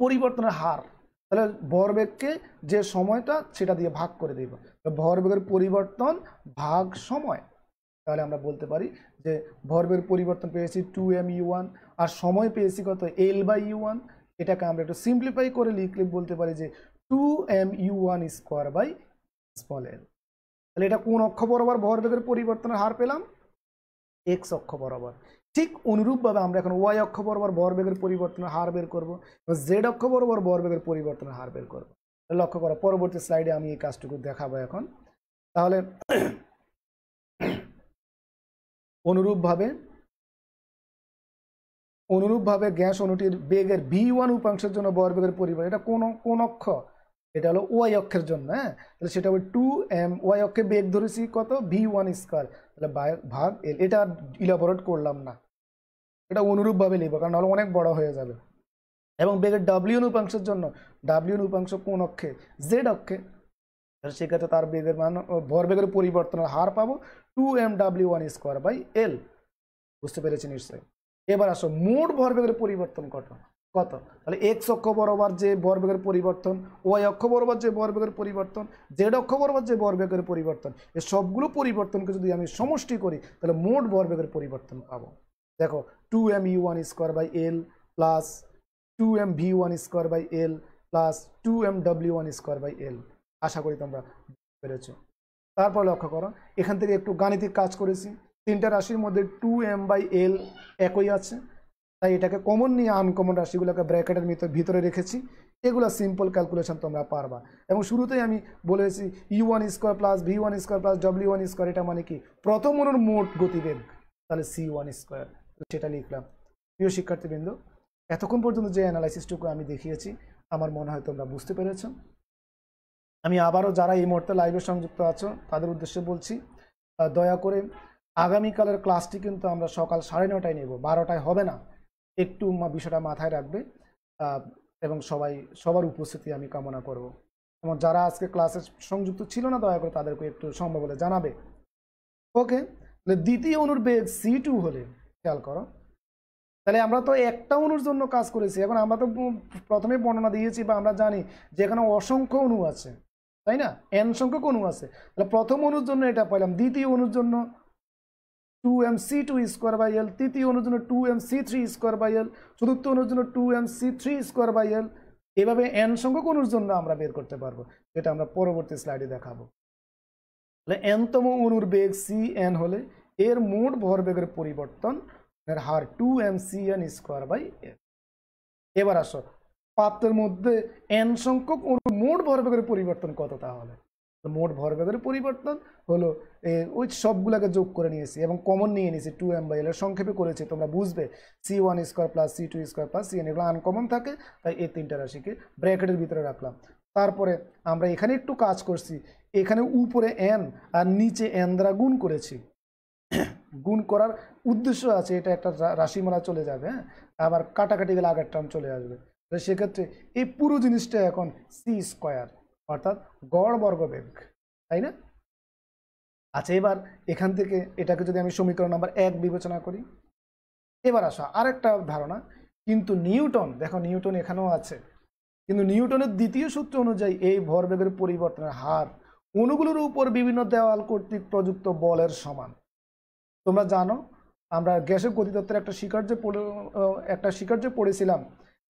পরিবর্তনের হার, তাহলে ভরবেগকে যে সময়টা সেটা দিয়ে ভাগ করে দিব, ভরবেগের পরিবর্তন ভাগ সময়। তাহলে আমরা বলতে পারি যে ভরবেগের পরিবর্তন পেয়েছি 2mu1 আর সময় পেয়েছি কত, L/U1। এটাকে আমরা একটু সিম্পলিফাই করে লিখলে বলতে পারি যে 2mu1² l। তাহলে এটা কোন অক্ষ বরাবর ভরবেগের পরিবর্তনের হার পেলাম, x অক্ষ বরাবর। ঠিক অনুরূপভাবে আমরা এখন y অক্ষ বরাবর ভরবেগের পরিবর্তনের হার বের করব, z অক্ষ বরাবর ভরবেগের পরিবর্তনের হার বের করব। লক্ষ্য করো, পরবর্তী স্লাইডে আমি এই কাজটুকু দেখাবো এখন। তাহলে অনুরূপভাবে গ্যাস অণুটির বেগের V1 উপাংশের জন্য ভরবেগের পরিবর্তন, এটা কোন অক্ষ, এটা হলো y অক্ষের জন্য। হ্যাঁ, তাহলে সেটা হবে 2m, y অক্ষে বেগ ধরেছি কত, V1², তাহলে ভাগ l। এটা ইলাবোরেট করলাম না, এটা অনুরূপভাবে লিখবো কারণ নাহলে অনেক বড় হয়ে যাবে। এবং বেগের W উপাংশের জন্য, W উপাংশ কোন অক্ষে, z অক্ষে, তাহলে সেক্ষেত্রে তার বেগের মান, ভরবেগের পরিবর্তনের হার পাবো 2mw1² l। বুঝতে পেরেছি নিশ্চয়ই? এবার আসো মোট ভরবেগের পরিবর্তন কত, কত, তাহলে এক্স অক্ষ বরাবর যে ভরবেগের পরিবর্তন, ওয়াই অক্ষ বরাবর যে ভরবেগের পরিবর্তন, জেড অক্ষ বরাবর যে ভরবেগের পরিবর্তন, এই সবগুলো পরিবর্তনকে যদি আমি সমষ্টি করি তাহলে মোট ভরবেগের পরিবর্তন পাবো। দেখো 2m u1 square by l plus 2m v1 square by l plus 2m w1 square by l. আশা করি তোমরা পেরেছ। তারপর লক্ষ্য করো, এখান থেকে একটু গাণিতিক কাজ করেছি। তিনটা রাশির মধ্যে 2m/l একই আছে, তাই এটাকে কমন নিয়ে আনকমন রাশিগুলোকে ব্র্যাকেটের ভিতরে রেখেছি। এগুলো সিম্পল ক্যালকুলেশন তোমরা পারবা। এবং শুরুতেই আমি বলেছি u1 square plus v1 square plus w1 square, এটা মানে কি প্রথম অণুর মোট গতিবেগ, তাহলে c1 স্কোয়ার, সেটা লিখলাম। প্রিয় শিক্ষার্থীবৃন্দ, এতক্ষণ পর্যন্ত যে অ্যানালাইসিসটুকু আমি দেখিয়েছি আমার মনে হয় তোমরা বুঝতে পেরেছ। আমি আবারও যারা এই মুহূর্তে লাইভে সংযুক্ত আছো তাদের উদ্দেশ্যে বলছি, দয়া করে আগামীকালের ক্লাসটি কিন্তু আমরা সকাল 9:30টায় নেব, 12টায় হবে না। একটু বিষয়টা মাথায় রাখবে এবং সবার উপস্থিতি আমি কামনা করব। এবং যারা আজকে ক্লাসে সংযুক্ত ছিল না দয়া করে তাদেরকে একটু সম্ভব হলে জানাবে। ওকে, তাহলে দ্বিতীয় অণুর বেগ c2 হলে খেয়াল করো, তাহলে আমরা তো একটা অণুর জন্য কাজ করেছি। এখন আমরা তো প্রথমে বর্ণনা দিয়েছি বা আমরা জানি যে এখানে অসংখ্য অণু আছে, তাই না, n সংখ্যক অণু আছে। তাহলে প্রথম অণুর জন্য এটা পাইলাম, দ্বিতীয় অণুর জন্য 2mc2 স্কোয়ার বাই এল, তৃতীয় অণুর জন্য 2mc3 স্কোয়ার বাই এল, চতুর্থ অণুর জন্য 2mc3 স্কোয়ার বাই এল। এভাবে n সংখ্যক অণুর জন্য আমরা বের করতে পারবো, যেটা আমরা পরবর্তী স্লাইডে দেখাবো। তাহলে nতম অণুর বেগ cn হলে এর মোট ভরবেগের পরিবর্তন এর হার 2mcn স্কোয়ার/l। এবার আসো, পাত্রের মধ্যে n সংখ্যক অণুর মোট ভরবেগের পরিবর্তন কত, তাহলে মোট ভরবেগের পরিবর্তন হলো ওই সবগুলোকে যোগ করে নিয়েছি এবং কমন নিয়ে নিয়েছি 2m/l এর সংক্ষেপে করেছি, তোমরা বুঝবে। c1 square plus c2 square plus cn, এগুলো আনকমন থাকে, তাই এই তিনটা রাশিকে ব্র্যাকেটের ভিতরে রাখলাম। তারপরে আমরা এখানে একটু কাজ করছি, এখানে উপরে n আর নিচে n দ্বারা গুণ করেছি। গুণ করার উদ্দেশ্য আছে, এটা একটা রাশিমালা চলে যাবে, হ্যাঁ, আবার কাটাকাটি গেলে আগের টার্ম চলে আসবে। তো সেক্ষেত্রে এই পুরো জিনিসটা এখন c স্কোয়ার, অর্থাৎ গড় বর্গবেগ, তাই না? আচ্ছা, এবার এখান থেকে এটাকে যদি আমি সমীকরণ নাম্বার 1 বিবেচনা করি। এবার আসা আরেকটা ধারণা, কিন্তু নিউটন, দেখো নিউটন এখানেও আছে, কিন্তু নিউটনের দ্বিতীয় সূত্র অনুযায়ী এই ভরবেগের পরিবর্তনের হার অণুগুলোর উপর বিভিন্ন দেওয়াল কর্তৃক প্রযুক্ত বলের সমান। তোমরা জানো আমরা গ্যাসের গতিতত্ত্বের একটা স্বীকার্য পড়েছিলাম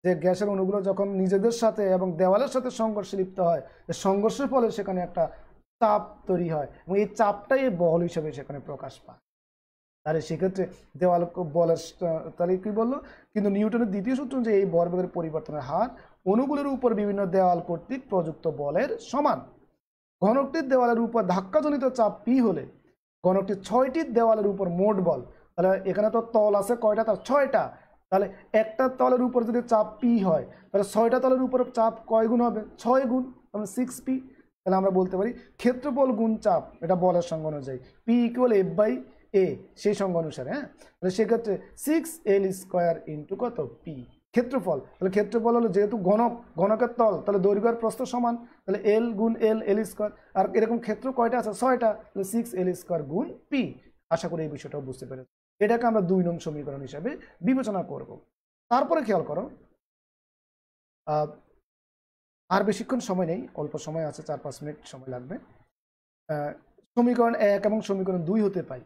যে গ্যাসের অণুগুলো যখন নিজেদের সাথে এবং দেওয়ালের সাথে সংঘর্ষে লিপ্ত হয়, সংঘর্ষের ফলে সেখানে একটা চাপ তৈরি হয় এবং এই চাপটাই বল হিসেবে সেখানে প্রকাশ পায়। তাহলে সেক্ষেত্রে দেওয়াল বলের, তাহলে কি বললো, কিন্তু নিউটনের দ্বিতীয় সূত্র যে এই ভরবেগের পরিবর্তনের হার অণুগুলোর উপর বিভিন্ন দেওয়াল কর্তৃক প্রযুক্ত বলের সমান। ঘনকটির দেওয়ালের উপর ধাক্কাজনিত চাপ পি হলে ঘনকটির 6টি দেওয়ালের উপর মোট বল, তাহলে এখানে তো তল আছে কয়টা, তার 6টা, তাহলে একটা তলের উপর যদি চাপ পি হয় তাহলে 6টা তলের উপর চাপ কয় গুণ হবে, 6 গুণ, তাহলে 6p। তাহলে আমরা বলতে পারি ক্ষেত্রফল গুণ চাপ, এটা বলের সংজ্ঞা অনুযায়ী P = F/A, সেই সংজ্ঞা অনুসারে, হ্যাঁ। তাহলে সেক্ষেত্রে 6l স্কোয়ার ইন্টু কত, পি ক্ষেত্রফল। তাহলে ক্ষেত্রফল হলো যেহেতু ঘনকের তল, তাহলে দৈর্ঘ্য আর প্রস্থ সমান, তাহলে l গুণ l স্কোয়ার, আর এরকম ক্ষেত্র কয়টা আছে, 6টা, তাহলে 6l স্কোয়ার গুণ পি। আশা করি এই বিষয়টাও বুঝতে পেরেছি। এটাকে আমরা 2 নং সমীকরণ হিসাবে বিবেচনা করব। তারপরে খেয়াল করো, আর বেশিক্ষণ সময় নেই, অল্প সময় আছে, 4-5 মিনিট সময় লাগবে। সমীকরণ 1 এবং সমীকরণ 2 হতে পাই,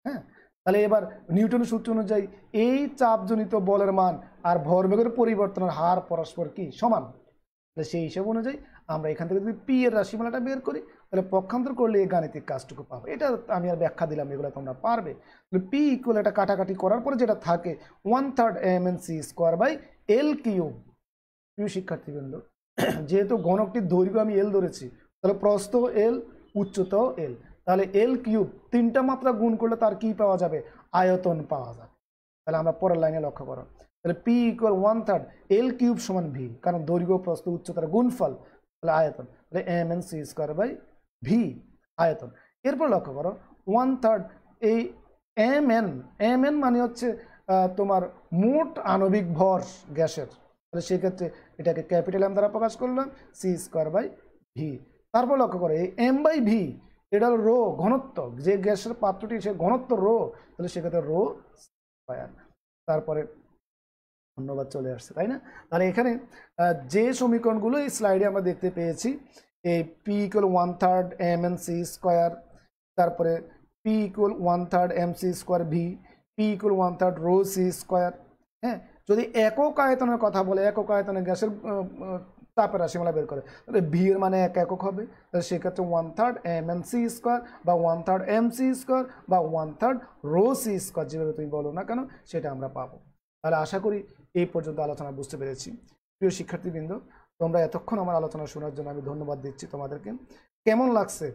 হ্যাঁ। তাহলে এবার নিউটনের সূত্র অনুযায়ী এই চাপজনিত বলের মান আর ভরবেগের পরিবর্তনের হার পরস্পর কি সমান। তাহলে সেই হিসাব অনুযায়ী আমরা এখান থেকে যদি পি এর রাশিমালাটা বের করি তাহলে পক্ষান্তর করলে এই গাণিতিক কাজটুকু পাবো। এটা আমি আর ব্যাখ্যা দিলাম, এগুলো তোমরা পারবে। তাহলে পি ইকুয়াল, এটা কাটাকাটি করার পরে যেটা থাকে 1/3 mc²/l³। প্রিয় শিক্ষার্থীবৃন্দ, যেহেতু ঘনকটির দৈর্ঘ্য আমি এল ধরেছি, তাহলে প্রস্থ এল, উচ্চতাও এল, তাহলে l³ 3টা মাত্রা গুণ করলে তার কি পাওয়া যাবে, আয়তন পাওয়া যাবে। তাহলে আমরা পরের লাইনে লক্ষ্য করো, তাহলে P = 1/3 l³ = v, কারণ দৈর্ঘ্য প্রস্থ উচ্চতার গুণফল, তাহলে আয়তন, তাহলে mnc²/v আয়তন। এরপর লক্ষ্য করো 1/3 এই mn মানে হচ্ছে তোমার মোট আণবিক ভর গ্যাসের, তাহলে সেক্ষেত্রে এটাকে ক্যাপিটাল M দ্বারা প্রকাশ করলাম, c²/v। তারপর লক্ষ্য করো এই m/v, এটা হলো রো, ঘনত্ব, যে গ্যাসের পাত্রটি সে ঘনত্ব রো, তাহলে সেক্ষেত্রে রো স্কয়ার। তারপরে ধন্যবাদ, চলে আসছে তাই না? তাহলে এখানে যে সমীকরণগুলো এই স্লাইডে আমরা দেখতে পেয়েছি, এই p equal 1/3 mn c square, তারপরে p equal 1/3 mc square v, p equal 1/3 rho c square. হ্যাঁ, যদি একক আয়তনের কথা বলে, একক আয়তনে গ্যাসের চাপের রাশিমালা বের করে, তাহলে ভি এর মানে এক একক হবে। তাহলে সেক্ষেত্রে 1/3 mn c স্কোয়ার বা 1/3 mc স্কোয়ার বা 1/3 রো সি স্কোয়ার, যেভাবে তুমি বলো না কেন, সেটা আমরা পাবো। তাহলে আশা করি এই পর্যন্ত আলোচনা বুঝতে পেরেছি। প্রিয় শিক্ষার্থীবৃন্দ, তোমরা এতক্ষণ আমার আলোচনা শোনার জন্য আমি ধন্যবাদ দিচ্ছি তোমাদেরকে। কেমন লাগছে,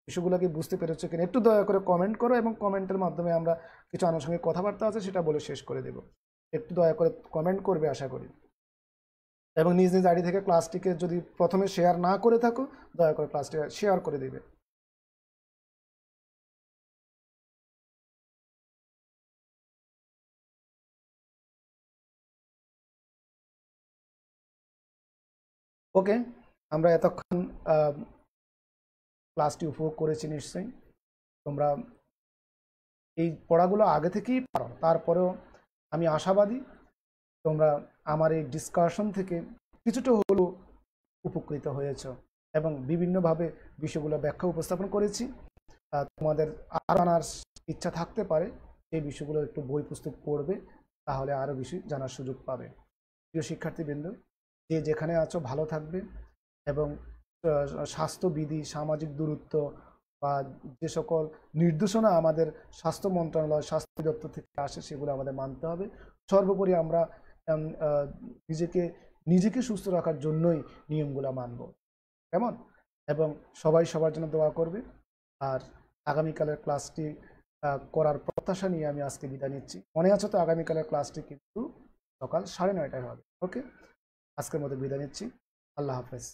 বিষয়গুলো কি বুঝতে পেরেছো কিনা একটু দয়া করে কমেন্ট করো, এবং কমেন্টের মাধ্যমে আমরা কিছু আনুষঙ্গিক কথাবার্তা আছে সেটা বলে শেষ করে দেব। একটু দয়া করে কমেন্ট করবে আশা করি, এবং নিজ নিজ আইডি থেকে ক্লাসটিকে যদি প্রথমে শেয়ার না করে থাকো, দয়া করে ক্লাসটি শেয়ার করে দিবে। ওকে, আমরা এতক্ষণ ক্লাসটি উপভোগ করেছি নিশ্চয়ই। তোমরা এই পড়াগুলো আগে থেকেই পারো, তারপরেও আমি আশাবাদী তোমরা আমার এই ডিসকাশন থেকে কিছুটা হলেও উপকৃত হয়েছ, এবং বিভিন্নভাবে বিষয়গুলো ব্যাখ্যা উপস্থাপন করেছি। তোমাদের আর জানার ইচ্ছা থাকতে পারে, এই বিষয়গুলো একটু বই পুস্তক পড়বে, তাহলে আরও বেশি জানার সুযোগ পাবে। প্রিয় শিক্ষার্থীবৃন্দ, যে যেখানে আছো ভালো থাকবে, এবং স্বাস্থ্যবিধি, সামাজিক দূরত্ব বা যে সকল নির্দেশনা আমাদের স্বাস্থ্য মন্ত্রণালয়, স্বাস্থ্য দপ্তর থেকে আসে, সেগুলো আমাদের মানতে হবে। সর্বোপরি আমরা নিজেকে নিজেকে সুস্থ রাখার জন্যই নিয়মগুলো মানব, কেমন? এবং সবাই সবার জন্য দোয়া করবে। আর আগামীকালের ক্লাসটি করার প্রত্যাশা নিয়ে আমি আজকে বিদায় নিচ্ছি। মনে আছে তো, আগামীকালের ক্লাসটি কিন্তু সকাল 9:30টায় হবে। ওকে, আজকের মতো বিদায় নিচ্ছি। আল্লাহ হাফেজ।